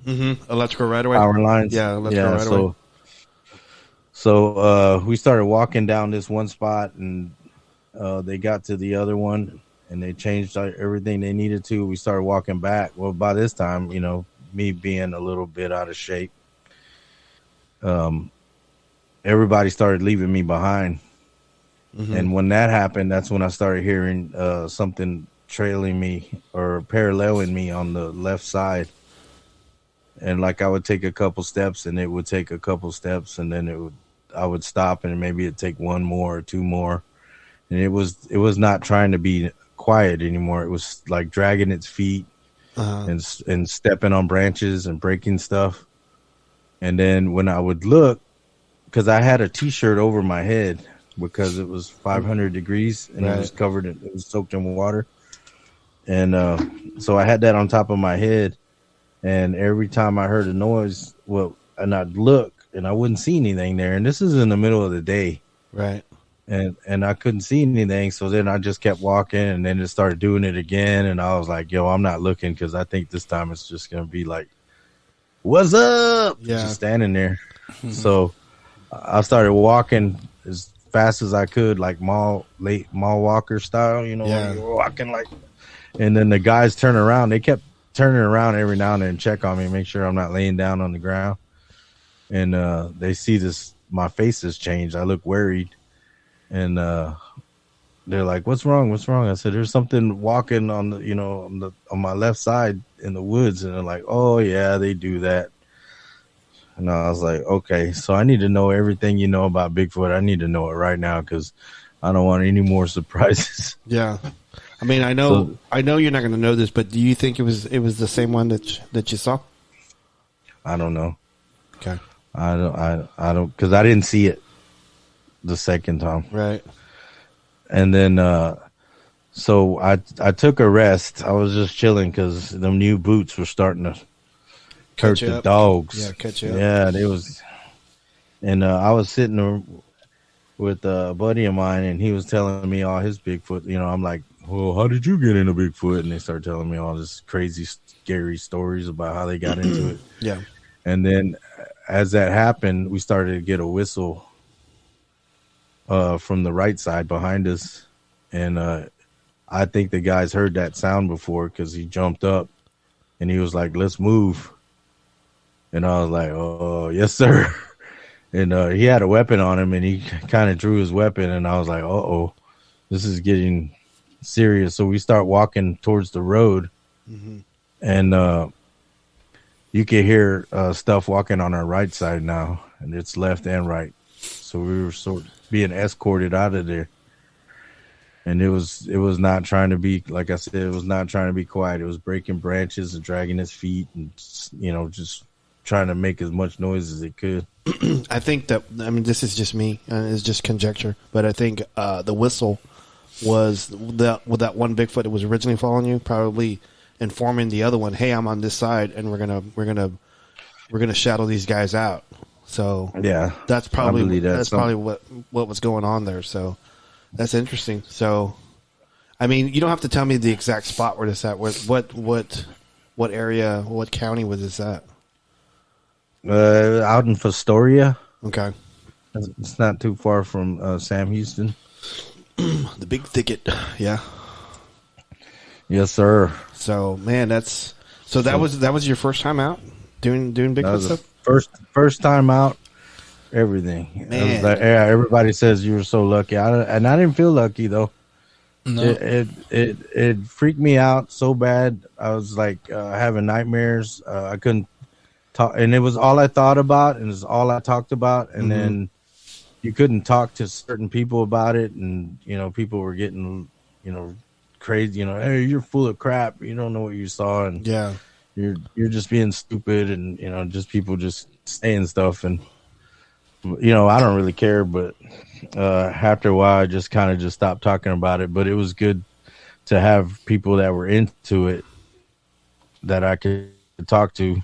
electrical right away power lines. Yeah, electrical right away. So we started walking down this one spot, and they got to the other one, and they changed everything they needed to. We started walking back. Well, by this time, me being a little bit out of shape, everybody started leaving me behind. And when that happened, that's when I started hearing something trailing me or paralleling me on the left side. And like I would take a couple steps, and it would take a couple steps, and then would stop and maybe it'd take one more or two more, and it was not trying to be quiet anymore. It was like dragging its feet and stepping on branches and breaking stuff. And then when I would look, because I had a t-shirt over my head because it was 500 degrees and it was covered it was soaked in water, and so I had that on top of my head, and every time I heard a noise, and I'd look and I wouldn't see anything there, and this is in the middle of the day, right? And I couldn't see anything, so then I just kept walking, and then it started doing it again, and I was like, yo, I'm not looking, because I think this time it's just gonna be like, what's up? Just standing there. So I started walking as fast as I could, like mall walker style, when you're walking like, and then the guys turn around. They kept turning around every now and then, check on me, make sure I'm not laying down on the ground. And they see my face has changed. I look worried, and they're like, "What's wrong? What's wrong?" I said, "There's something walking on on my left side in the woods." And they're like, "Oh yeah, they do that." And I was like, "Okay, so I need to know everything you know about Bigfoot. I need to know it right now, because I don't want any more surprises." Yeah, I mean, I know you're not going to know this, but do you think it was the same one that you saw? I don't know. Okay, I don't, because I didn't see it the second time. Right. And then, so I took a rest. I was just chilling because them new boots were starting to hurt the dogs. Yeah, catch up. Yeah, they was. And I was sitting with a buddy of mine, and he was telling me all his Bigfoot. I'm like, well, how did you get into Bigfoot? And they started telling me all this crazy, scary stories about how they got into it. Yeah. And then as that happened, we started to get a whistle from the right side behind us, and I think the guys heard that sound before, because he jumped up and he was like, "Let's move." And I was like, "Oh yes sir." And he had a weapon on him, and he kind of drew his weapon, and I was like, "Uh-oh, this is getting serious." So we start walking towards the road, and you can hear stuff walking on our right side now, and it's left and right. So we were sort of being escorted out of there, and it was not trying to be, like I said, it was not trying to be quiet. It was breaking branches and dragging its feet, and just trying to make as much noise as it could. I think this is just me, it's just conjecture, but I think the whistle was with that one Bigfoot that was originally following you, probably informing the other one, "Hey, I'm on this side, and we're gonna shadow these guys out." So yeah, that's probably what was going on there. So that's interesting. So, I mean, you don't have to tell me the exact spot where this at. What area, what county was this at? Out in Fostoria. Okay, it's not too far from Sam Houston. The big thicket. Yeah. Yes, sir. So, man, that was your first time out doing Bigfoot stuff. First time out. Everything. Man. Everybody says you were so lucky, and I didn't feel lucky though. No. It freaked me out so bad. I was like having nightmares. I couldn't talk, and it was all I thought about, and it was all I talked about. And then you couldn't talk to certain people about it, and people were getting crazy. Hey, you're full of crap. You don't know what you saw, and you're just being stupid, and just people just saying stuff, and I don't really care. But after a while, I just kind of just stopped talking about it. But it was good to have people that were into it that I could talk to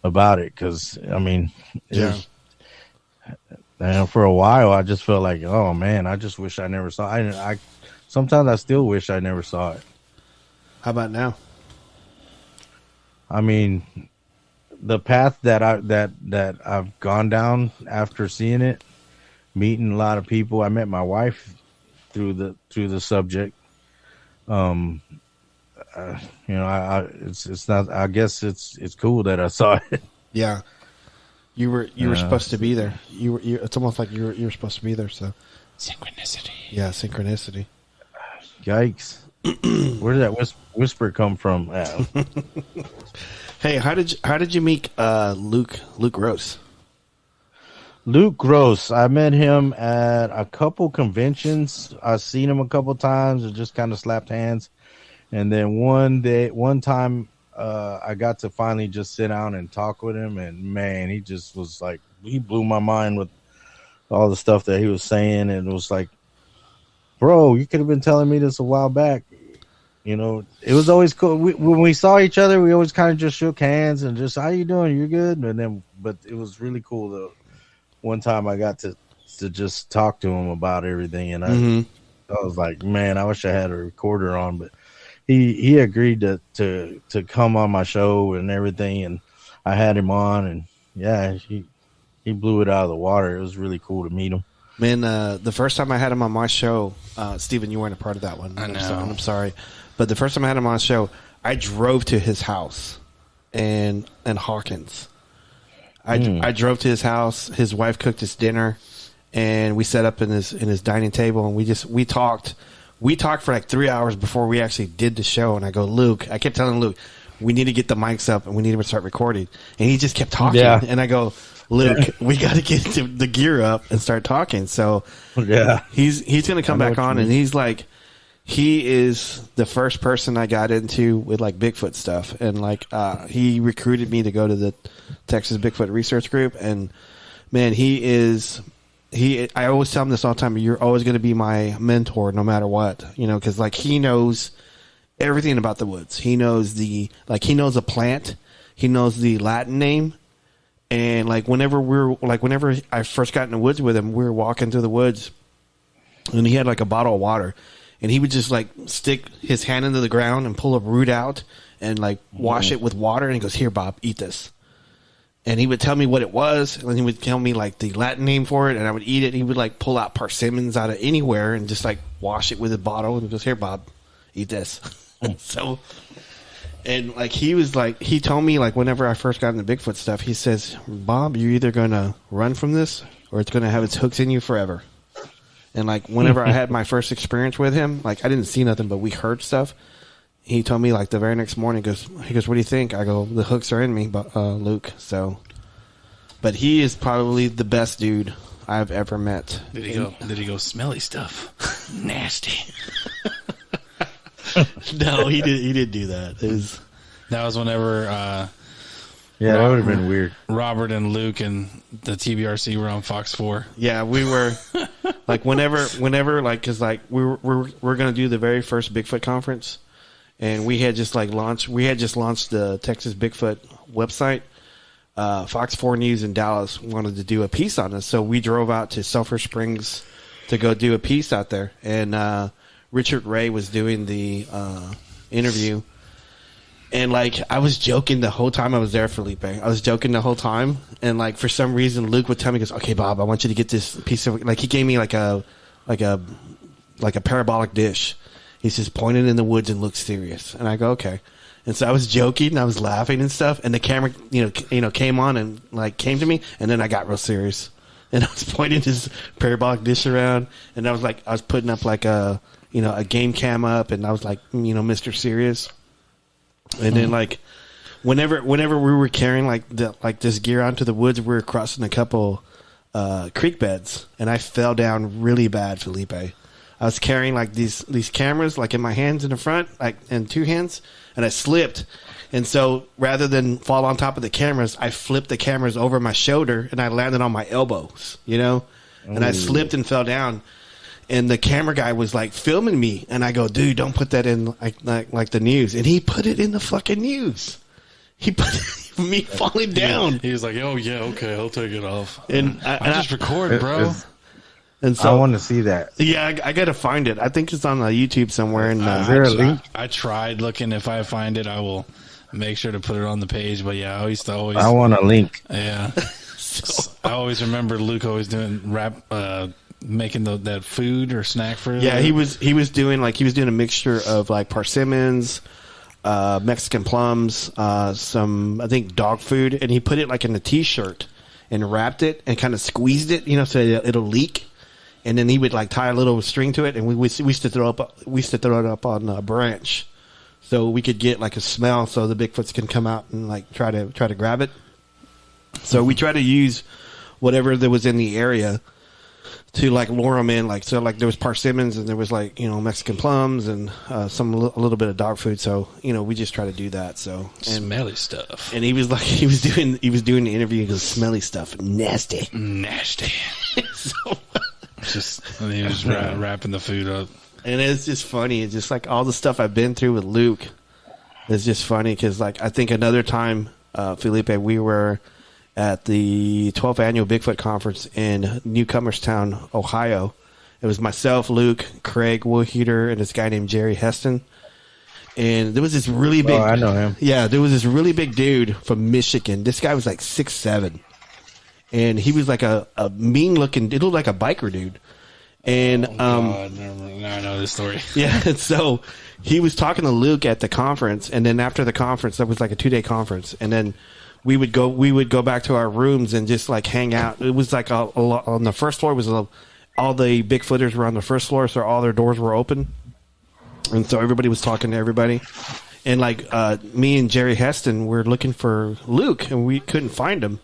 about it, because for a while I just felt like, oh man, I just wish I never saw it. I sometimes I still wish I never saw it. How about now? I mean, the path that I've gone down after seeing it, meeting a lot of people. I met my wife through the subject. It's not. I guess it's cool that I saw it. Yeah, you were supposed to be there. It's almost like you were supposed to be there. So synchronicity. Yeah, synchronicity. Yikes! Where did that whisper come from? Hey, how did you meet Luke Rose? Luke Gross. I met him at a couple conventions. I've seen him a couple times and just kind of slapped hands. And then one time, I got to finally just sit down and talk with him. And man, he just was like, he blew my mind with all the stuff that he was saying. And it was like, bro, you could have been telling me this a while back. You know, it was always cool. When we saw each other, we always kind of just shook hands and just, how you doing? You're good. And then, but it was really cool though. One time I got to just talk to him about everything, and I was like, man, I wish I had a recorder on, but he agreed to come on my show and everything, and I had him on, and yeah, he blew it out of the water. It was really cool to meet him. Man, the first time I had him on my show, Steven, you weren't a part of that one. I know. I'm sorry. But the first time I had him on the show, I drove to his house in Hawkins. I drove to his house. His wife cooked us dinner, and we set up in his dining table, and we talked. We talked for like 3 hours before we actually did the show. And I go, Luke, I kept telling Luke, we need to get the mics up and we need to start recording. And he just kept talking. Yeah. And I go, Luke, we got to get the gear up and start talking. So yeah, he's going to come back on, and he's like, he is the first person I got into with like Bigfoot stuff. And like, he recruited me to go to the Texas Bigfoot Research Group. And man, I always tell him this all the time. You're always going to be my mentor no matter what, you know, because like he knows everything about the woods. He knows he knows a plant. He knows the Latin name. And like whenever I first got in the woods with him, we were walking through the woods, and he had like a bottle of water, and he would just like stick his hand into the ground and pull a root out and like wash it with water, and he goes, "Here, Bob, eat this." And he would tell me what it was, and he would tell me like the Latin name for it, and I would eat it. He would like pull out persimmons out of anywhere and just like wash it with a bottle, and he goes, "Here, Bob, eat this." So, and like he told me like whenever I first got into Bigfoot stuff, he says, "Bob, you're either gonna run from this or it's gonna have its hooks in you forever." And like whenever I had my first experience with him, like I didn't see nothing, but we heard stuff. He told me like the very next morning, he goes, "What do you think?" I go, "The hooks are in me, Luke." So, but he is probably the best dude I've ever met. Did he go smelly stuff? Nasty. No, he didn't do that. That was whenever yeah, that would have been weird. Robert and Luke and the TBRC were on Fox 4. Yeah, we were like whenever like cuz like we're going to do the very first Bigfoot conference, and we had just launched the Texas Bigfoot website. Fox 4 News in Dallas wanted to do a piece on us, so we drove out to Sulphur Springs to go do a piece out there, and Richard Ray was doing the interview, and like I was joking the whole time I was there, Felipe. I was joking the whole time, and like for some reason Luke would tell me, he goes, "Okay, Bob, I want you to get this piece of," like he gave me like a parabolic dish. He says, "Point it in the woods and look serious," and I go, "Okay." And so I was joking and I was laughing and stuff, and the camera came on and like came to me, and then I got real serious, and I was pointing this parabolic dish around, and I was putting up like a game cam up, and I was like, Mr. Serious. And then like, whenever we were carrying like this gear onto the woods, we were crossing a couple creek beds, and I fell down really bad, Felipe. I was carrying like these cameras like in my hands in the front, like in two hands, and I slipped. And so rather than fall on top of the cameras, I flipped the cameras over my shoulder, and I landed on my elbows, and I slipped and fell down. And the camera guy was like filming me, and I go, "Dude, don't put that in like the news." And he put it in the fucking news. He put me falling down. He was like, "Oh yeah, okay, I'll take it off." And I just record, bro. And so I want to see that. Yeah, I got to find it. I think it's on YouTube somewhere. And is there a link? I tried looking. If I find it, I will make sure to put it on the page. But yeah, I want a link. Yeah. I always remember Luke always doing making that food or snack for. Yeah, he was doing a mixture of like persimmons, Mexican plums, some I think dog food, and he put it like in a T-shirt and wrapped it and kind of squeezed it, so it'll leak, and then he would like tie a little string to it, and we used to throw it up on a branch, so we could get like a smell, so the Bigfoots can come out and like try to grab it. So we try to use whatever that was in the area to like lure them in. Like, so like there was persimmons and there was like, Mexican plums and a little bit of dog food. So, we just try to do that. So smelly stuff. And he was like, he was doing the interview. He goes, smelly stuff. Nasty. So, he was wrapping the food up. And it's just funny. It's just like all the stuff I've been through with Luke. It's just funny because, like, I think another time, Felipe, we were at the 12th annual Bigfoot conference in Newcomerstown, Ohio. It was myself, Luke, Craig Woolheater, and this guy named Jerry Heston. And there was this really big... Oh, I know him. Yeah, there was this really big dude from Michigan. This guy was like 6'7". And he was like a mean-looking... It looked like a biker dude. And now I know this story. Yeah, and so he was talking to Luke at the conference, and then after the conference, that was like a 2-day conference, and then we would go back to our rooms and just like hang out. It was like on the first floor was all the Bigfooters were on the first floor, so all their doors were open, and so everybody was talking to everybody. And like me and Jerry Heston were looking for Luke, and we couldn't find him,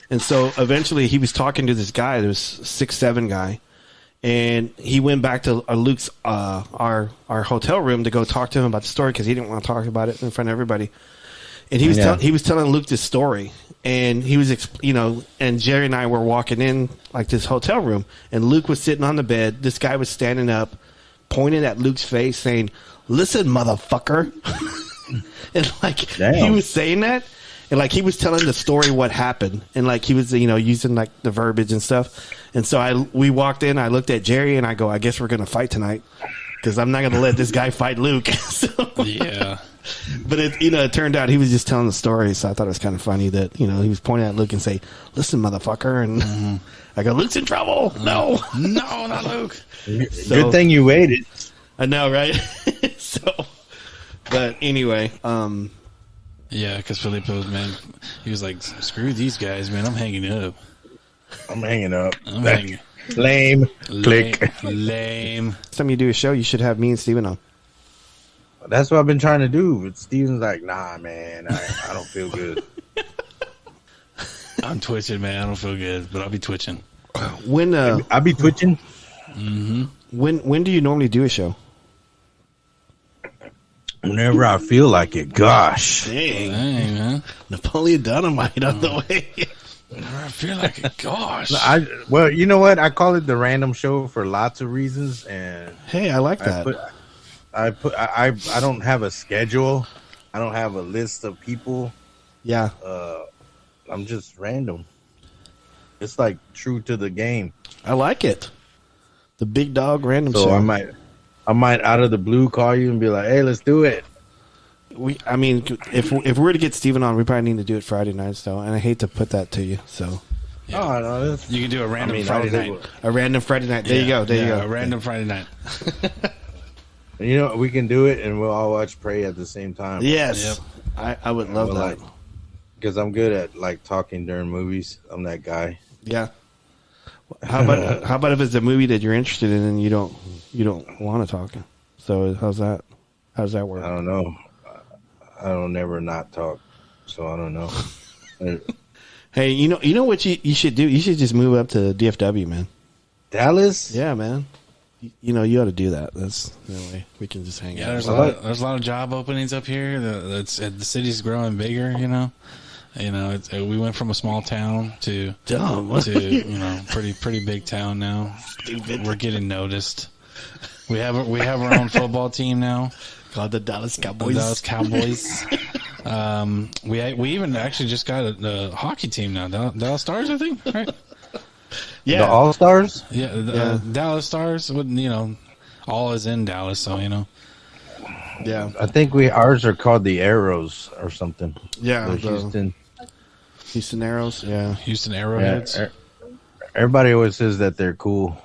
and so eventually he was talking to this guy, this 6'7" guy. And he went back to Luke's our hotel room to go talk to him about the story because he didn't want to talk about it in front of everybody. And he was telling Luke this story, and he was and Jerry and I were walking in like this hotel room, and Luke was sitting on the bed. This guy was standing up, pointing at Luke's face, saying, "Listen, motherfucker," and like he was saying that. And like he was telling the story what happened, and like he was using like the verbiage and stuff. And so we walked in. I looked at Jerry and I go, I guess we're gonna fight tonight because I'm not gonna let this guy fight Luke. So, yeah. But it turned out he was just telling the story. So I thought it was kind of funny that he was pointing at Luke and say, "Listen, motherfucker," and I go, "Luke's in trouble." No, not Luke. So, good thing you waited. I know, right? So, but anyway, yeah, because Felipe was, man, he was like, screw these guys, man, I'm hanging up. Lame. Click. Lame. Next time you do a show, you should have me and Steven on. That's what I've been trying to do. But Steven's like, nah, man, I don't feel good. I'm twitching, man. I don't feel good, but I'll be twitching. When I'll be twitching. Mm-hmm. When do you normally do a show? Whenever I feel like it. Gosh. Dang, man. Napoleon Dynamite on the way. Whenever I feel like it. Gosh. Well, you know what? I call it the random show for lots of reasons. And hey, I like that. I don't have a schedule. I don't have a list of people. Yeah. I'm just random. It's like true to the game. I like it. The BigDog Random Show. So I might out of the blue call you and be like, "Hey, let's do it." If we were to get Steven on, we probably need to do it Friday nights, though. And I hate to put that to you, so. Yeah. Oh, no, you can do a random Friday night. A random Friday night. There you go. There you go. A random Friday night. We can do it, and we'll all watch Prey at the same time. Yes, yep. I would love that because I'm good at like talking during movies. I'm that guy. Yeah. How about if it's a movie that you're interested in and you don't want to talk? So how's that? How does that work? I don't know. I don't never not talk, so I don't know. Hey, you know what you should do? You should just move up to DFW, man. Dallas? Yeah, man. You ought to do that. That's the way we can just hang out. There's a lot of job openings up here. The city's growing bigger. We went from a small town to pretty big town now. Stupid. We're getting noticed. We have our own football team now called the Dallas Cowboys. We even actually just got a hockey team now. Dallas Stars, I think, right? Yeah, the All Stars. Yeah, Dallas Stars. All is in Dallas, so Yeah, I think ours are called the Arrows or something. Yeah, the Houston Arrows. Yeah, Houston Arrowheads. Yeah, everybody always says that they're cool.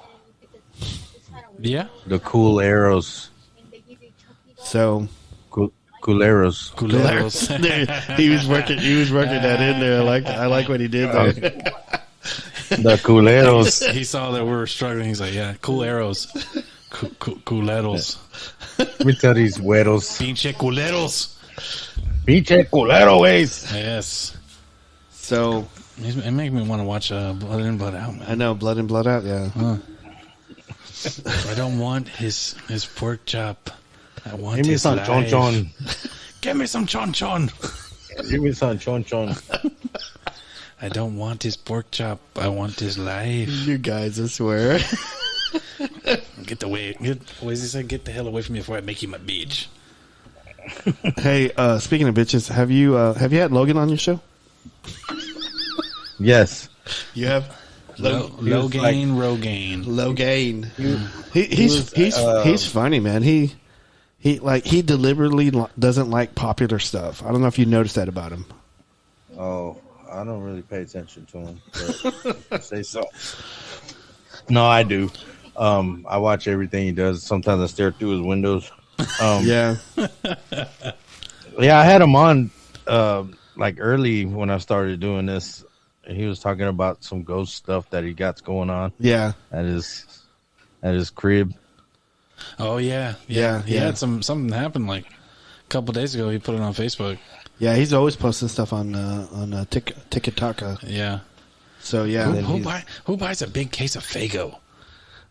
Yeah, the cool arrows. So Culeros. He was working that in there. I like what he did there. The culeros. He saw that we were struggling. He's like, "Yeah, cool arrows, culeros." We tell these güeros. Pinche culeros. Pinche culero ways. Yes. So it makes me want to watch Blood In, Blood Out, man. I know Blood In, Blood Out. Yeah. I don't want his pork chop. I want Give me his some life. chon chon. Give me some chon chon. Give me some chon chon. I don't want his pork chop. I want his life. You guys, I swear. Get the way. What does he say? Get the hell away from me before I make you my bitch. Hey, speaking of bitches, have you had Logan on your show? Yes. You have. Low gain, Rogaine. Logain. He's funny, man. He deliberately doesn't like popular stuff. I don't know if you noticed that about him. Oh, I don't really pay attention to him. But say so. No, I do. I watch everything he does. Sometimes I stare through his windows. Yeah. Yeah, I had him on like early when I started doing this. He was talking about some ghost stuff that he got going on. Yeah. At his crib. Oh yeah. He had something happen like a couple days ago. He put it on Facebook. Yeah, he's always posting stuff on TikTok. Yeah. So yeah. Who buys a big case of Faygo?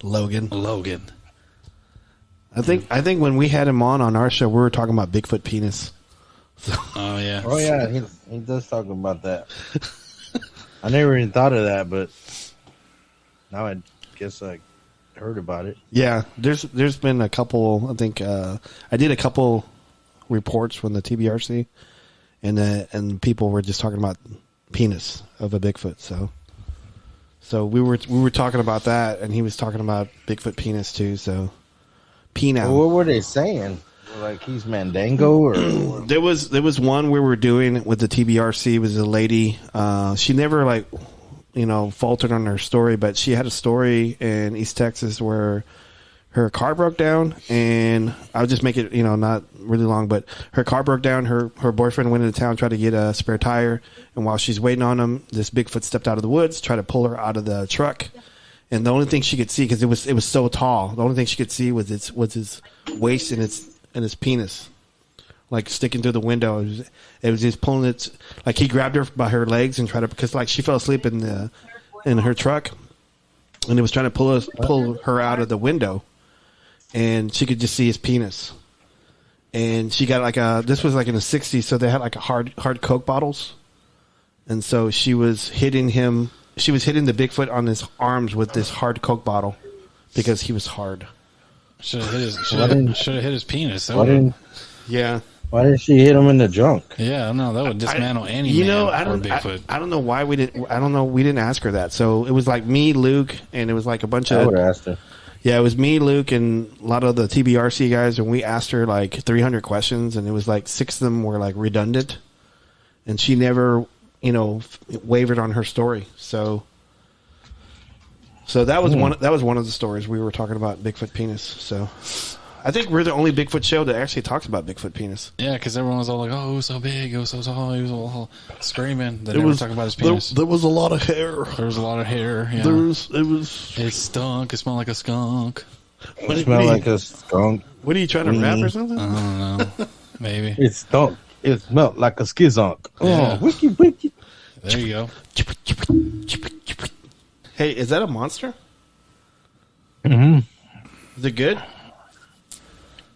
Logan. I think when we had him on our show, we were talking about Bigfoot penis. So. Oh yeah. Oh yeah, he does talk about that. I never even thought of that, but now I guess I heard about it. Yeah, there's been a couple. I think I did a couple reports from the TBRC, and people were just talking about penis of a Bigfoot. So we were talking about that, and he was talking about Bigfoot penis too. So penile. Well, what were they saying? Like he's Mandango, or there was one we were doing with the TBRC. It was a lady. She never faltered on her story, but she had a story in East Texas where her car broke down, and I'll just make it not really long, but her car broke down. Her boyfriend went into town, tried to get a spare tire, and while she's waiting on him, this Bigfoot stepped out of the woods, tried to pull her out of the truck, and the only thing she could see, because it was so tall, the only thing she could see was his waist and his penis, like sticking through the window. It was just pulling it, like he grabbed her by her legs and tried to, because like she fell asleep in her truck, and it was trying to pull her out of the window, and she could just see his penis. And she got this was like in the 60s, so they had like a hard Coke bottles, and so she was hitting him. She was hitting the Bigfoot on his arms with this hard Coke bottle because he was hard. Should have hit his penis. Yeah. Why didn't she hit him in the junk? Yeah, no, that would dismantle any Bigfoot. I don't know why we didn't. I don't know. We didn't ask her that. So it was like me, Luke, and it was like a bunch of. I would have asked her. Yeah, it was me, Luke, and a lot of the TBRC guys, and we asked her like 300 questions, and it was like 6 of them were like redundant, and she never, wavered on her story. So that was one. That was one of the stories we were talking about Bigfoot penis. So I think we're the only Bigfoot show that actually talks about Bigfoot penis. Yeah, because everyone was all like, "Oh, it was so big, it was so tall," he was all screaming. They never talking about his penis. There was a lot of hair. There was a lot of hair. Yeah. It stunk. It smelled like a skunk. It smelled like a skunk. What are you trying to rap or something? I don't know. Maybe it stunk. It smelled like a skizonk. Yeah. Oh, wiki. There you go. Hey, is that a monster? Mm-hmm. Is it good?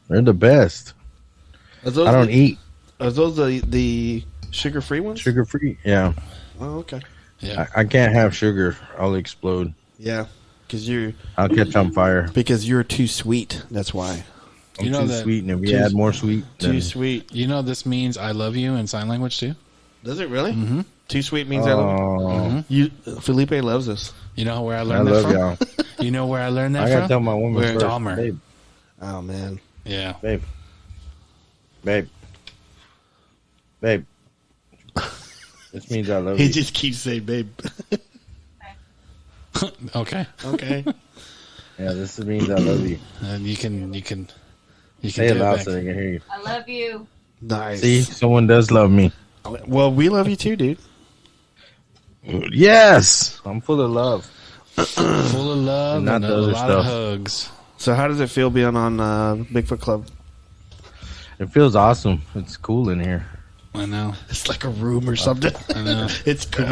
They're the best. I don't eat. Are those the sugar-free ones? Sugar-free, yeah. Oh, okay. Yeah. I can't have sugar. I'll explode. Yeah, I'll catch on fire. Because you're too sweet. That's why. I'm too sweet, and if we add more sweet, too sweet. You know this means "I love you" in sign language too. Does it really? Mm-hmm. Too sweet means I love you. Felipe loves us. You know where I learned that from? Y'all. You know where I learned that from? I gotta tell my woman first. Dahmer. Babe. Oh man. Yeah. Babe. This means I love you. He just keeps saying babe. Okay. Yeah, this means I love you. And you can say it loud so they can hear you. I love you. Nice. See, someone does love me. Well, we love you too, dude. Yes, I'm full of love. Full of love and a lot of hugs. So how does it feel being on Bigfoot Club? It feels awesome. It's cool in here. I know. It's like a room or something. I know. It's cool.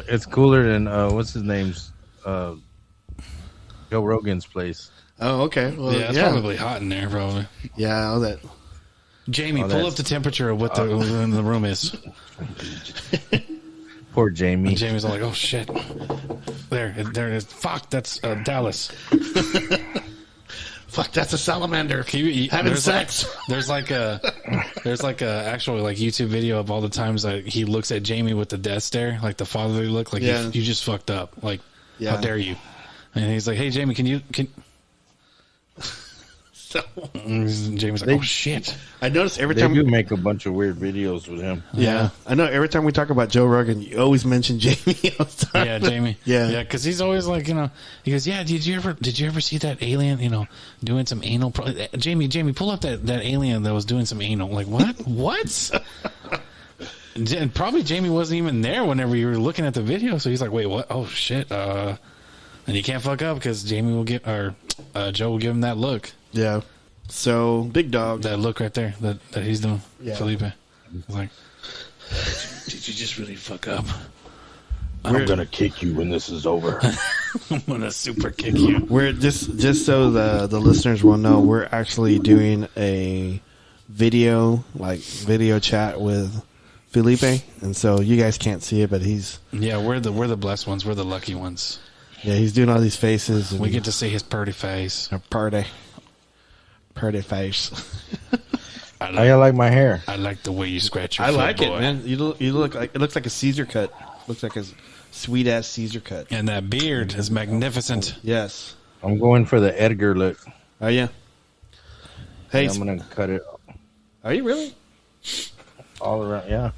It's cooler than what's his name's Joe Rogan's place. Oh, okay. Well, yeah, it's probably hot in there, probably. Yeah, all that. Jamie, pull up the temperature of what the room is. Poor Jamie. And Jamie's all like, "Oh shit, there it is. Fuck, that's Dallas. Fuck, that's a salamander having sex." There's like a actual like YouTube video of all the times that he looks at Jamie with the death stare, like the fatherly look, like you just fucked up, like how dare you? And he's like, "Hey Jamie, can?" So Jamie's like, "Oh shit!" I notice every They time do make a bunch of weird videos with him. Yeah, I know. Every time we talk about Joe Rogan, you always mention Jamie all the time. Yeah, Jamie. Yeah, because he's always like, he goes, "Yeah, did you ever see that alien? Doing some anal? Jamie, pull up that alien that was doing some anal. Like what? And probably Jamie wasn't even there whenever you were looking at the video. So he's like, "Wait, what? Oh shit!" And you can't fuck up because Jamie will get Joe will give him that look. Yeah. So Big Dog, that look right there that he's doing, Felipe. He's like, did you just really fuck up? I'm gonna kick you when this is over. I'm gonna super kick you. We're just so the listeners will know, we're actually doing a video chat with Felipe, and so you guys can't see it, but we're the blessed ones. We're the lucky ones. Yeah, he's doing all these faces. And we get to see his pretty face. Pretty face. How you like my hair? I like the way you scratch your I foot, like boy. it, man. You look like, it looks like a Caesar cut. Looks like a sweet ass Caesar cut. And that beard is magnificent. Yes. I'm going for the Edgar look. Oh yeah. Hey, I'm gonna cut it. Are you really? All around, yeah.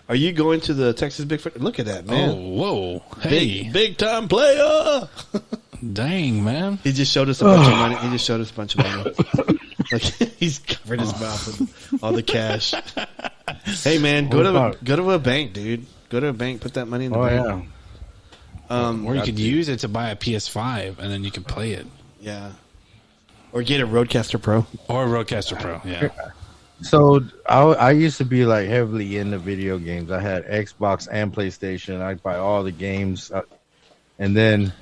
Are you going to the Texas Bigfoot? Look at that, man. Oh, whoa. Hey. Big time player. Dang, man. He just showed us a bunch of money. Like he's covered his mouth with all the cash. Hey, man, go to a bank, dude. Go to a bank, put that money in the bank. Yeah. Or you could use it to buy a PS5 and then you can play it. Yeah. Or get a Rodecaster Pro. Or a Rodecaster Pro, yeah. So I used to be like heavily into video games. I had Xbox and PlayStation. I'd buy all the games, and then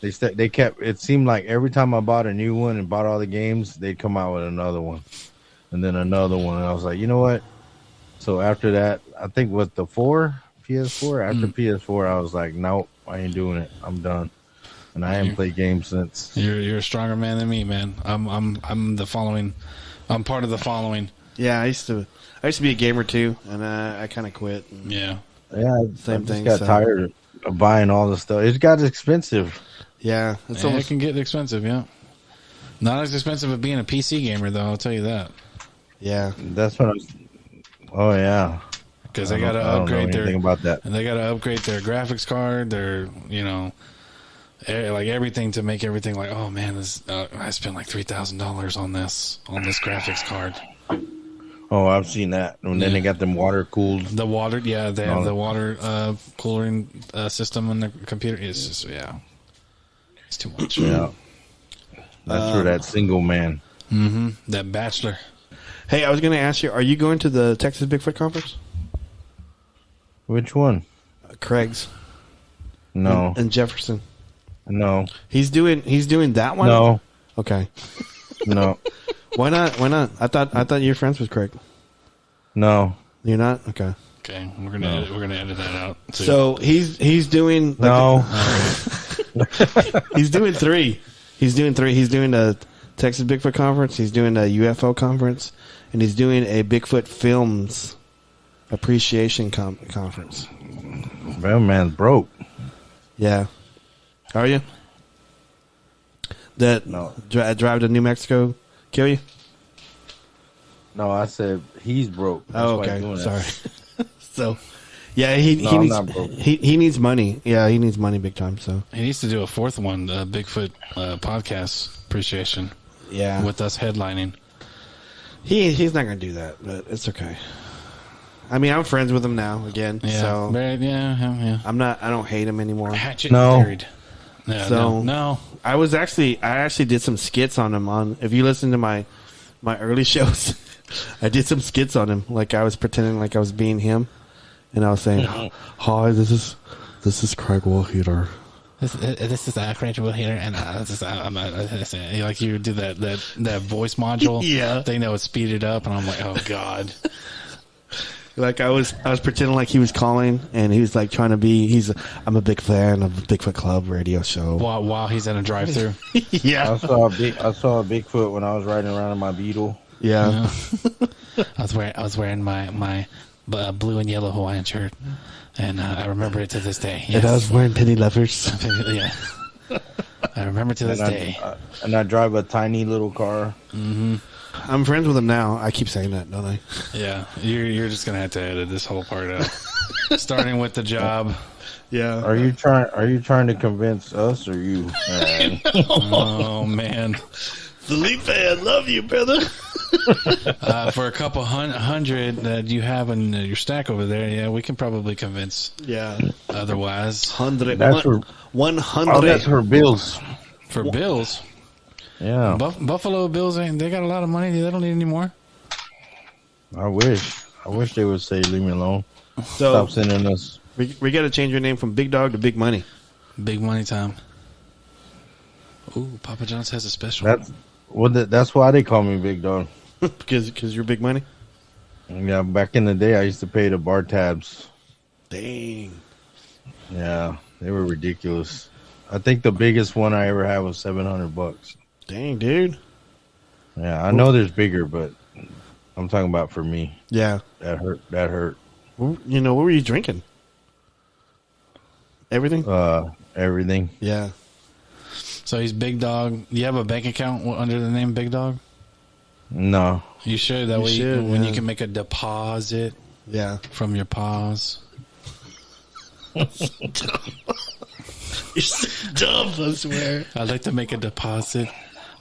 they kept. It seemed like every time I bought a new one and bought all the games, they'd come out with another one, and then another one. And I was like, you know what? So after that, I think with the PS4. After PS4, I was like, nope, I ain't doing it. I'm done. And I haven't played games since. You're a stronger man than me, man. I'm the following. I'm part of the following. Yeah, I used to be a gamer too, and I kind of quit. Yeah, same thing. Got tired of buying all the stuff. It got expensive. Yeah, it can get expensive. Yeah, not as expensive as being a PC gamer, though. I'll tell you that. Yeah, that's what I was. Oh yeah, because they got to upgrade their. About that. And they got to upgrade their graphics card. Their like everything to make everything like, oh man, I spent like $3,000 on this graphics card. Oh, I've seen that. And then they got them water cooled. The water, yeah, they have the water cooling system on the computer. It's just, it's too much. Yeah, that's for that single man. Mm-hmm. That bachelor. Hey, I was going to ask you, are you going to the Texas Bigfoot Conference? Which one? Craig's. No. And Jefferson. No. He's doing that one? No. Okay. No. Why not? I thought you were friends with Craig. No. You're not? Okay. Okay. We're gonna edit that out. So he's doing he's doing three. He's doing the Texas Bigfoot Conference, he's doing a UFO conference, and he's doing a Bigfoot Films Appreciation Conference. Well, man's broke. Yeah. Are you? No. Drive to New Mexico kill you? No, I said he's broke. That's okay. Sorry. So, yeah, he needs money. Yeah, he needs money big time. So he needs to do a fourth one, Bigfoot podcast appreciation. Yeah, with us headlining. He's not going to do that, but it's okay. I mean, I'm friends with him now again. Yeah, so yeah. I'm not. I don't hate him anymore. Hatchet buried. Yeah, so no. I actually did some skits on him. If you listen to my early shows, I did some skits on him. Like I was pretending like I was being him, and I was saying, "Hi, this is Craig Wilheater." This is Craig Wilheater, and like you do that voice module. Yeah. Thing that would speed it up, and I'm like, oh god. Like I was pretending like he was calling, and he was like trying to be. I'm a big fan of Bigfoot Club radio show. While he's in a drive-through. Yeah, I saw a Bigfoot when I was riding around in my Beetle. Yeah. I was wearing my blue and yellow Hawaiian shirt, and I remember it to this day. Yes. And I was wearing penny levers. Yeah. I remember to this day. And I drive a tiny little car. Mm-hmm. I'm friends with him now. I keep saying that, don't I? Yeah, you're just gonna have to edit this whole part out. Starting with the job. Yeah. Are you trying to convince us or you? Oh man, Felipe, I love you, brother. For a couple hundred that you have in your stack over there, yeah, we can probably convince. Yeah. Otherwise, 100. That's for 100. Oh, that's for bills. For bills. Yeah. Buffalo Bills, they got a lot of money. They don't need any more. I wish they would say leave me alone. So Stop sending us. we got to change your name from Big Dog to Big Money. Big money time. Ooh, Papa John's has a special. That's why they call me Big Dog. because you're Big Money. Yeah, back in the day, I used to pay the bar tabs. Dang. Yeah, they were ridiculous. I think the biggest one I ever had was $700. Dang, dude. Yeah, I know there's bigger, but I'm talking about for me. Yeah. That hurt. You know, what were you drinking? Everything? Everything. Yeah. So he's Big Dog. You have a bank account under the name Big Dog? No. You should. That way, when you can make a deposit Yeah. from your paws. You're so dumb, I swear. I'd like to make a deposit.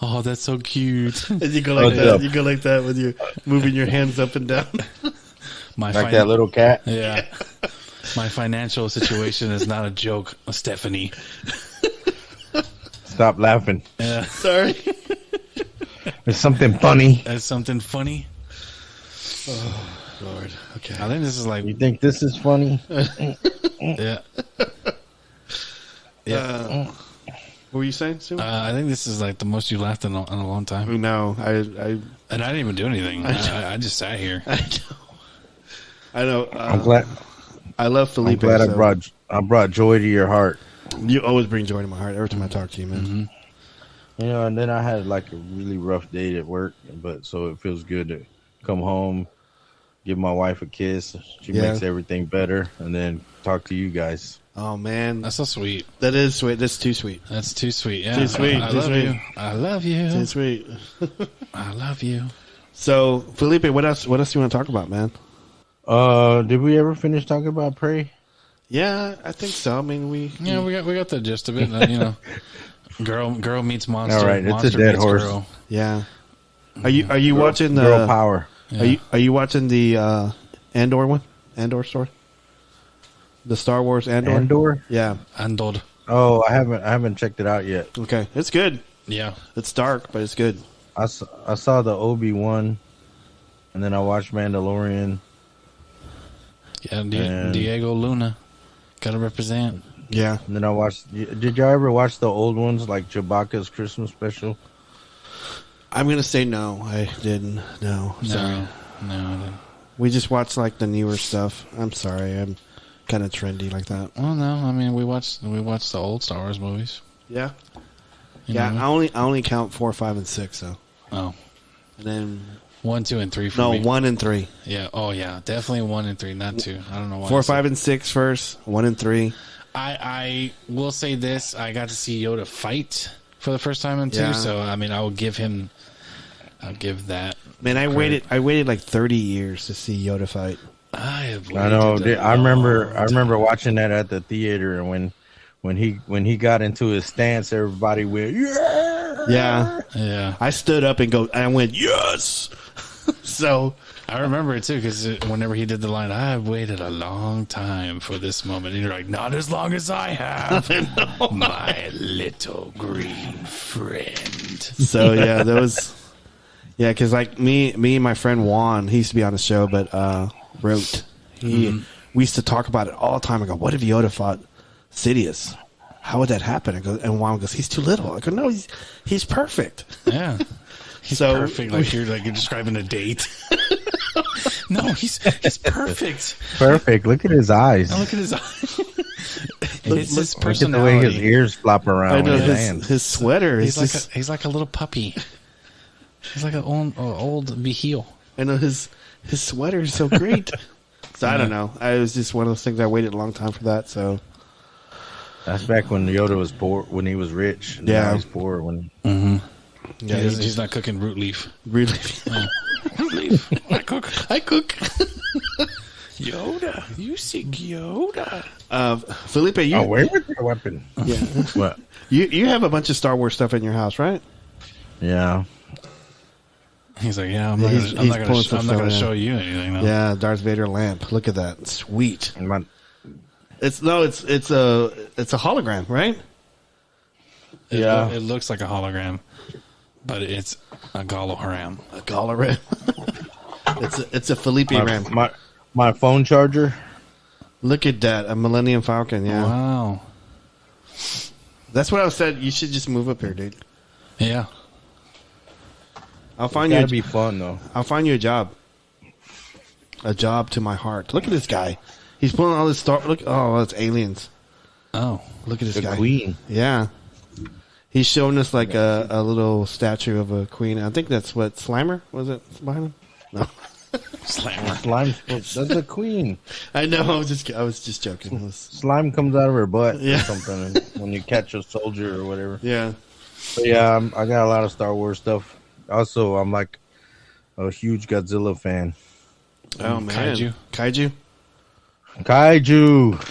Oh, that's so cute. And you go like that. You go like that with you moving your hands up and down. Like that little cat? Yeah. My financial situation is not a joke, Stephanie. Stop laughing. Yeah. Sorry. It's something funny. That's something funny. Oh, Lord. Okay. I think this is like... You think this is funny? Yeah. Yeah. What were you saying, Sue? I think this is like the most you laughed in a long time. No, And I didn't even do anything. I just sat here. I know. I'm glad. I love Felipe. I'm glad I brought joy to your heart. You always bring joy to my heart every time I talk to you, man. Mm-hmm. You know, and then I had like a really rough day at work, but so it feels good to come home, give my wife a kiss. She makes everything better, and then talk to you guys. Oh man, That's so sweet. that is sweet. That's too sweet. That's too sweet. Yeah. Too sweet. I Too love sweet. you. I love you. Too sweet. I love you. So, Felipe, what else? What else do you want to talk about, man? Did we ever finish talking about Prey? Yeah, I think so. I mean, we got the gist of it. You know, girl meets monster. All right, it's monster a dead meets horse. Girl. yeah. Are you watching the Girl Power? Yeah. Are you watching the Andor one? Andor story? The Star Wars Andor? Andor? Yeah. Andor. Oh, I haven't checked it out yet. Okay, it's good. Yeah. It's dark, but it's good. I saw the Obi-Wan, and then I watched Mandalorian. Yeah, And- Diego Luna. Gotta represent. Yeah. And then I watched. Did y'all ever watch the old ones like Chewbacca's Christmas special? I'm gonna say no. I didn't. No. Sorry. No, I didn't. We just watched like the newer stuff. I'm sorry. I'm kind of trendy like that. Well, no. I mean, we watched the old Star Wars movies. Yeah. You Yeah. know? I only count 4, 5, and 6 though. Oh. And then 1, 2, and 3 for me. 1 and 3. Yeah. Oh, yeah. Definitely 1 and 3, not 2. I don't know why. 4, 5, and 6 first. 1 and 3. I will say this: I got to see Yoda fight for the first time in 2, Yeah. so I mean, I'll give that. Man, I waited like 30 years to see Yoda fight. I know. I remember watching that at the theater, and when he got into his stance, everybody went yeah. Yeah. I stood up and I went yes. So I remember it too, because whenever he did the line, I've waited a long time for this moment. And you're like, not as long as I have, my little green friend. So yeah, that was. Yeah, because like me and my friend Juan, he used to be on the show, but wrote. We used to talk about it all the time. I go, what if Yoda fought Sidious? How would that happen? I go, and Juan goes, he's too little. I go, no, he's perfect. Yeah. He's perfect. Like you're describing a date. No, he's perfect. Perfect. Look at his eyes. Now look at his eyes. It's his Look at personality. the way his ears flop around. I know with his hands. his sweater is He's like a little puppy. He's like an old Vihil. I know his sweater is so great. So I don't know. It was just one of those things. I waited a long time for that. So That's back when Yoda was poor, when he was rich. Yeah. Now he's poor. When yeah, He's not cooking root leaf. really. Root leaf. I cook. Yoda, You seek Yoda. Felipe, you away with your weapon. yeah, What? you have a bunch of Star Wars stuff in your house, right? Yeah. He's like, yeah, I'm He's not going pulling to some stuff, show you anything. No. Yeah, Darth Vader lamp. Look at that, sweet. My- It's a hologram, right? Yeah. It looks like a hologram, but it's a hologram. A hologram. it's a Felipe ram. my phone charger. Look at that, a Millennium Falcon. Yeah, Wow. that's what I said. You should just move up here, dude. Yeah. I'll find you. Gotta be fun though. I'll find you a job. A job to my heart. Look at this guy. He's pulling all this Star. Look, oh, that's aliens. Oh. Look at this The guy. Queen. Yeah. He's showing us like a little statue of a queen. I think that's what Slimer was it behind him. No, Slammer. Slime. That's the Queen. I know. I was just joking. It was, Slime comes out of her butt Yeah. or something when you catch a soldier or whatever. yeah. But yeah, I got a lot of Star Wars stuff. Also, I'm like a huge Godzilla fan. Oh man. Kaiju. Kaiju.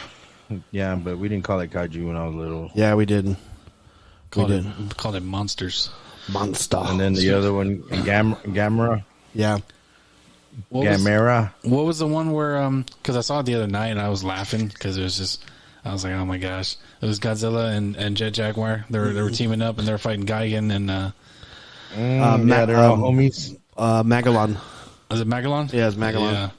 Yeah, but we didn't call it Kaiju when I was little. Yeah, we didn't. Called it monsters. Monster. And then the other one, Gamera. Yeah. Gamera. What was the one where because I saw it the other night and I was laughing because it was just I was like, oh my gosh, it was Godzilla and Jet Jaguar. They were teaming up and they were fighting Gigan and Yeah, they're all homies. Magellan. was it Magellan? Yeah, it's Magellan. Yeah.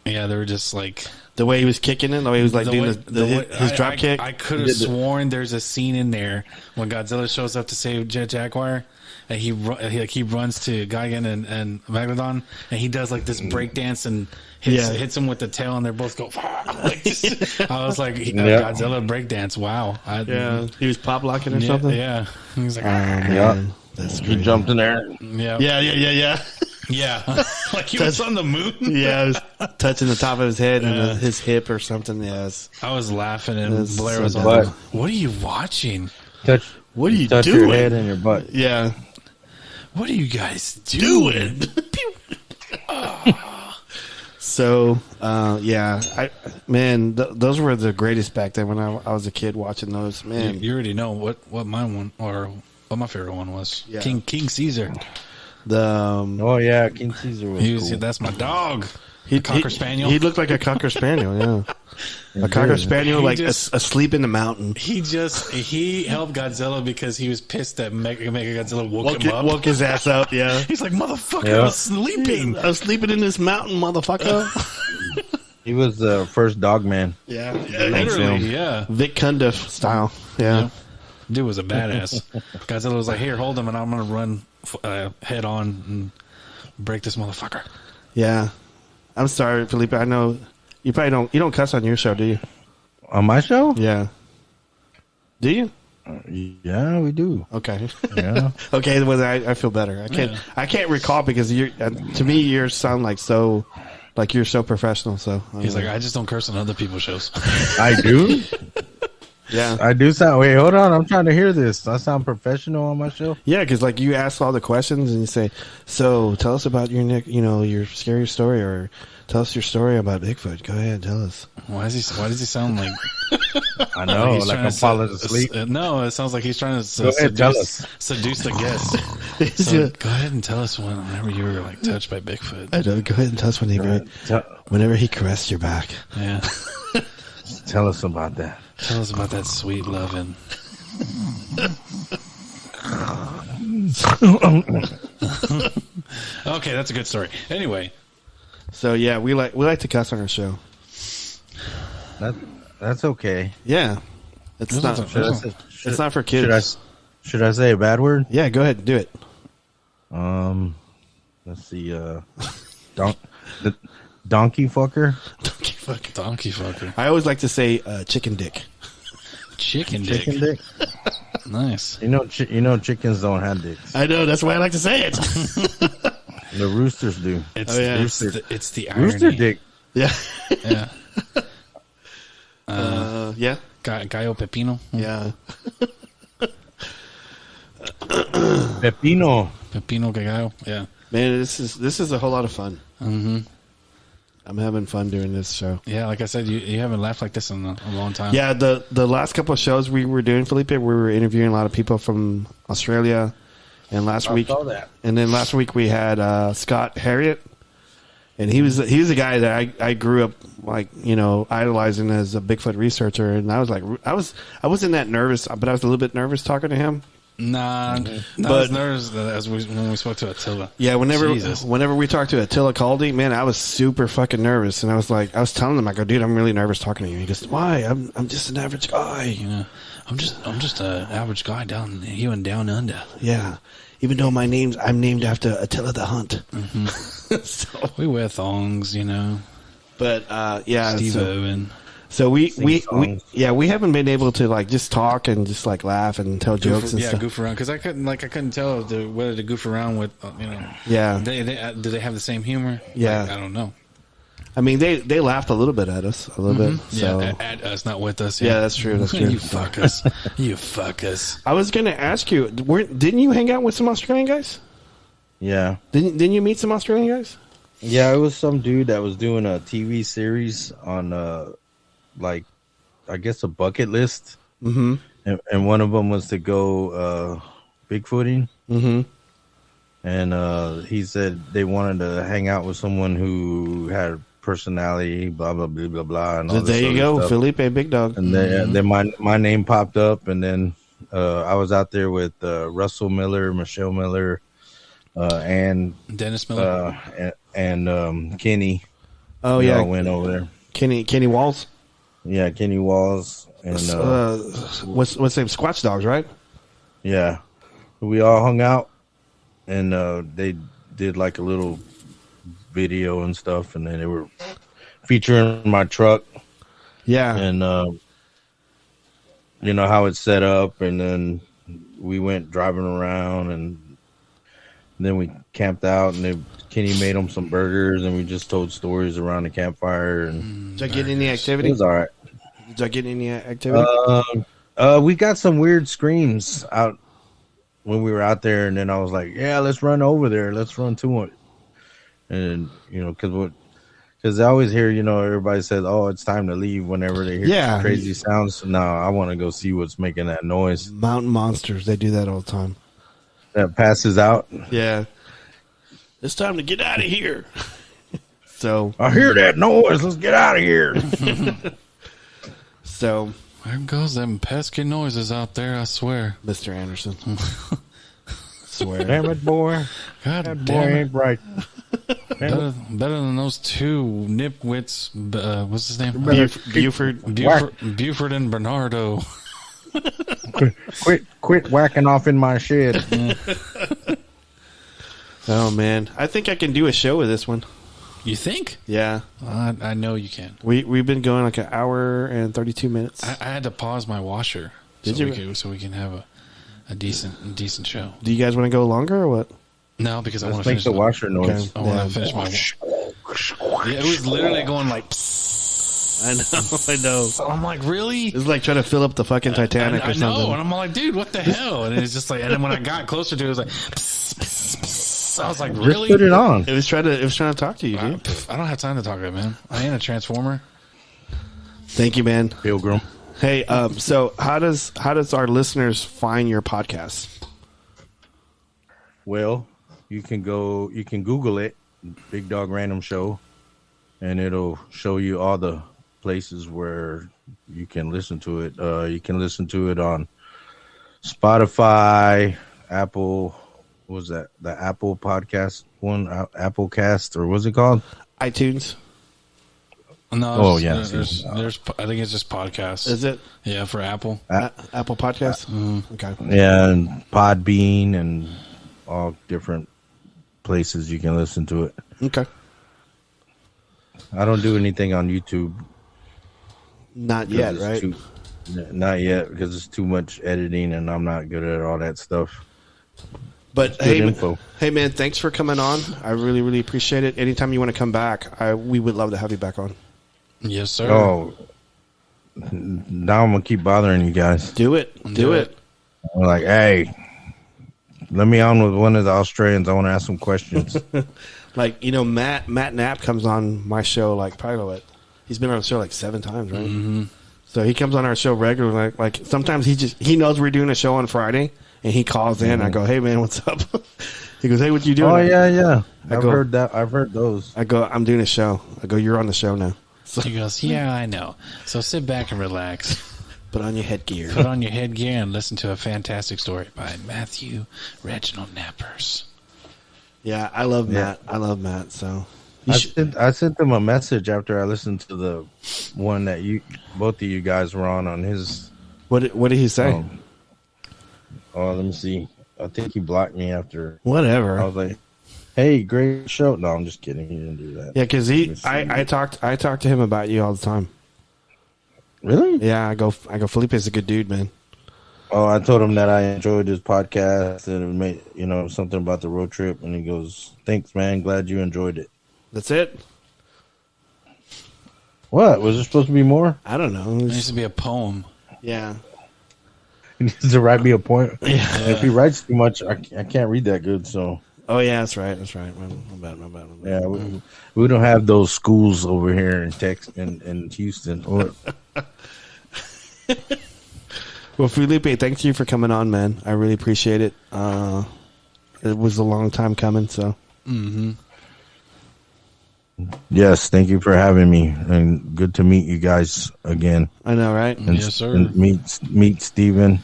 Yeah, they were just like The way he was kicking it, the way he was like doing his drop I, kick. I could have sworn there's a scene in there when Godzilla shows up to save Jet Jaguar, and he runs to Gigan and Megalodon, and he does like this breakdance and hits him with the tail, and they both go. Like this. I was like, Godzilla breakdance. Wow. He was pop locking or something. Yeah, he was like, That's He jumped in there. Yeah. Like he was on the moon. Yeah, it was touching the top of his head and his hip or something. Yes, I was laughing, and Blair was dumb. like, "What are you watching? What are you touch doing? your head and your butt. Yeah, What are you guys doing?" So, those were the greatest back then when I was a kid watching those. Man, You already know what my one or what my favorite one was. Yeah. King Caesar. the King Caesar was cool. That's my dog. he, Cocker Spaniel. He looked like a Cocker Spaniel. Yeah, a Cocker Spaniel He like just- asleep in the mountain. He helped Godzilla because he was pissed that Mega Godzilla woke him up. Woke his ass up. Yeah, He's like, motherfucker, Yeah. I was sleeping. I was sleeping in this mountain, motherfucker. He was the first dog man. yeah, Literally, yeah. Vic Cundiff style. Yeah. Dude was a badass. Godzilla was like, here, hold him, and I'm going to run head on and break this motherfucker. Yeah. I'm sorry, Felipe. I know you probably don't cuss on your show, do you? On my show? Yeah. Do you? Yeah, we do. Okay. Yeah. Okay. Well, I feel better. I can't recall because to me, you sound like so, like you're so professional. So He's like, I just don't curse on other people's shows. I do? yeah. I do sound. Wait, hold on. I'm trying to hear this. I sound professional on my show? Yeah, because like you ask all the questions and you say, "So tell us about your scary story, or tell us your story about Bigfoot." Go ahead, tell us. Why does he sound like I know, he's like trying I'm to falling asleep. No, it sounds like he's trying to Go ahead, tell us. seduce the guest. So go ahead and tell us whenever you were like touched by Bigfoot. I know. Go ahead and tell us whenever he caressed your back. Yeah. Tell us about that. Tell us about that sweet loving. Okay, that's a good story. Anyway, So yeah, we like to cuss on our show. That's okay. Yeah, it's not for kids. Should I say a bad word? Yeah, go ahead and do it. Let's see. Donkey fucker. donkey fucker. I always like to say chicken dick. Chicken dick. Chicken dick. Nice. You know, chickens don't have dicks. I know, that's why I like to say it. The roosters do. It's it's the irony. Rooster dick. Yeah. Yeah. Yeah. Gallo Pepino. Yeah. Pepino. Pepino Gallo. Yeah. Man, this is a whole lot of fun. Mm-hmm. I'm having fun doing this show. Yeah, like I said, you haven't laughed like this in a long time. Yeah, the last couple of shows we were doing, Felipe, we were interviewing a lot of people from Australia, and last week we had Scott Harriet, and he was a guy that I grew up idolizing as a Bigfoot researcher, and I wasn't that nervous, but I was a little bit nervous talking to him. Nah, not as nervous as when we spoke to Attila. Yeah, whenever we talked to Attila Caldi, man, I was super fucking nervous, and I was telling him, I go, dude, I'm really nervous talking to you. He goes, why? I'm just an average guy. You know, I'm just an average guy down here and down under. Yeah, even though I'm named after Attila the Hunt. Mm-hmm. So, we wear thongs, you know. But yeah, Steve Irwin. So we haven't been able to just talk and just laugh and tell jokes and stuff. Goof around because I couldn't tell whether to goof around with Yeah. Do they have the same humor? Yeah. I don't know. I mean, they laughed a little bit at us, a little bit. So. Yeah, at us, not with us. Yeah, that's true. That's true. You fuck us. You fuck us. I was going to ask you, didn't you hang out with some Australian guys? Yeah. Didn't you meet some Australian guys? Yeah, it was some dude that was doing a TV series on I guess a bucket list. Mm-hmm. And one of them was to go Bigfooting. Mm-hmm. And he said they wanted to hang out with someone who had personality, blah blah blah blah blah. And all there you go, stuff. Felipe, Big Dog. And then my name popped up, and then I was out there with Russell Miller, Michelle Miller, and Dennis Miller, and Kenny. Oh we yeah, all went over there. Kenny Walls. Yeah, Kenny Walls and what's his name? Squatch Dogs, right? Yeah, we all hung out, and they did a little video and stuff, and then they were featuring my truck. Yeah, and how it's set up, and then we went driving around, and then we camped out, and Kenny made them some burgers, and we just told stories around the campfire. And did I get any activity? It was all right. Did I get any activity? We got some weird screams out when we were out there, and then I was like, "Yeah, let's run over there. Let's run to it." And because I always hear, everybody says, "Oh, it's time to leave" whenever they hear crazy sounds. No, I want to go see what's making that noise. Mountain monsters, they do that all the time. That passes out. Yeah, it's time to get out of here. So I hear that noise. Let's get out of here. So there goes them pesky noises out there. I swear, Mr. Anderson. Swear, damn it, boy. God that damn boy it. ain't right. Better than those two nipwits. What's his name? Buford and Bernardo. Quit whacking off in my shed. Oh man, I think I can do a show with this one. You think? Yeah, I know you can. We've been going an hour and 32 minutes. I had to pause my washer. So we can have a decent show. Do you guys want to go longer or what? No, because I Let's want to make finish the washer noise. I want to finish my. Yeah, it was literally going like. I know. So I'm like, really? It's like trying to fill up the fucking Titanic or something. I know, and I'm like, dude, what the hell? And it's just like, and then when I got closer to it, it was like, pss, pss, pss. I was like, really? Just put it on. It was trying to talk to you, dude. I don't have time to talk to it, man. I ain't a transformer. Thank you, man. Pilgrim. Hey, so how does our listeners find your podcast? Well, you can Google it, Big Dog Random Show, and it'll show you all the places where you can listen to it. You can listen to it on Spotify, Apple what was that? The Apple podcast one, Apple Cast, or what's it called? iTunes. No. Oh yeah. There's. I think it's just podcasts. Is it? Yeah, for Apple. Apple Podcasts? Okay. Yeah, and Podbean and all different places you can listen to it. Okay. I don't do anything on YouTube. Not yet, right? Not yet, because it's too much editing, and I'm not good at all that stuff. But info. Hey, man, thanks for coming on. I really, really appreciate it. Anytime you want to come back, we would love to have you back on. Yes, sir. Oh, now I'm gonna keep bothering you guys. Do it. I'm like, hey, let me on with one of the Australians. I want to ask some questions. Like, Matt Knapp comes on my show probably he's been on the show 7 times, right? Mm-hmm. So he comes on our show regularly. Like sometimes he knows we're doing a show on Friday, and he calls in. I go, hey man, what's up? He goes, hey, what you doing? Oh yeah. I've heard that. I've heard those. I go, I'm doing a show. I go, you're on the show now. So, He goes, yeah, I know. So sit back and relax. put on your headgear. Put on your headgear and listen to a fantastic story by Matthew Reginald Knappers. Yeah, I love Matt. I love Matt. So I sent him a message after I listened to the one that both of you guys were on his. What did he say? Let me see. I think he blocked me after. Whatever. I was like, "Hey, great show." No, I'm just kidding. He didn't do that. Yeah, because I talked to him about you all the time. Really? Yeah, I go. Felipe's a good dude, man. Oh, I told him that I enjoyed his podcast and it made something about the road trip, and he goes, "Thanks, man. Glad you enjoyed it." That's it. What was there supposed to be more? I don't know. It needs to be a poem. Yeah. He needs to write me a point. Yeah. If he writes too much, I can't read that good. So. Oh yeah, that's right. My bad. Yeah, we don't have those schools over here in Houston. Well, Felipe, thank you for coming on, man. I really appreciate it. It was a long time coming, so. Mm-hmm. Yes, thank you for having me, and good to meet you guys again. I know, right? And, Yes, sir. And meet Steven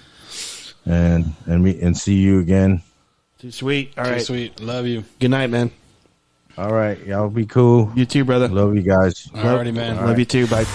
and see you again. Too sweet. All right. Too sweet. Love you. Good night, man. All right, y'all be cool. You too, brother. Love you guys. Alrighty, man. Love you too. Bye.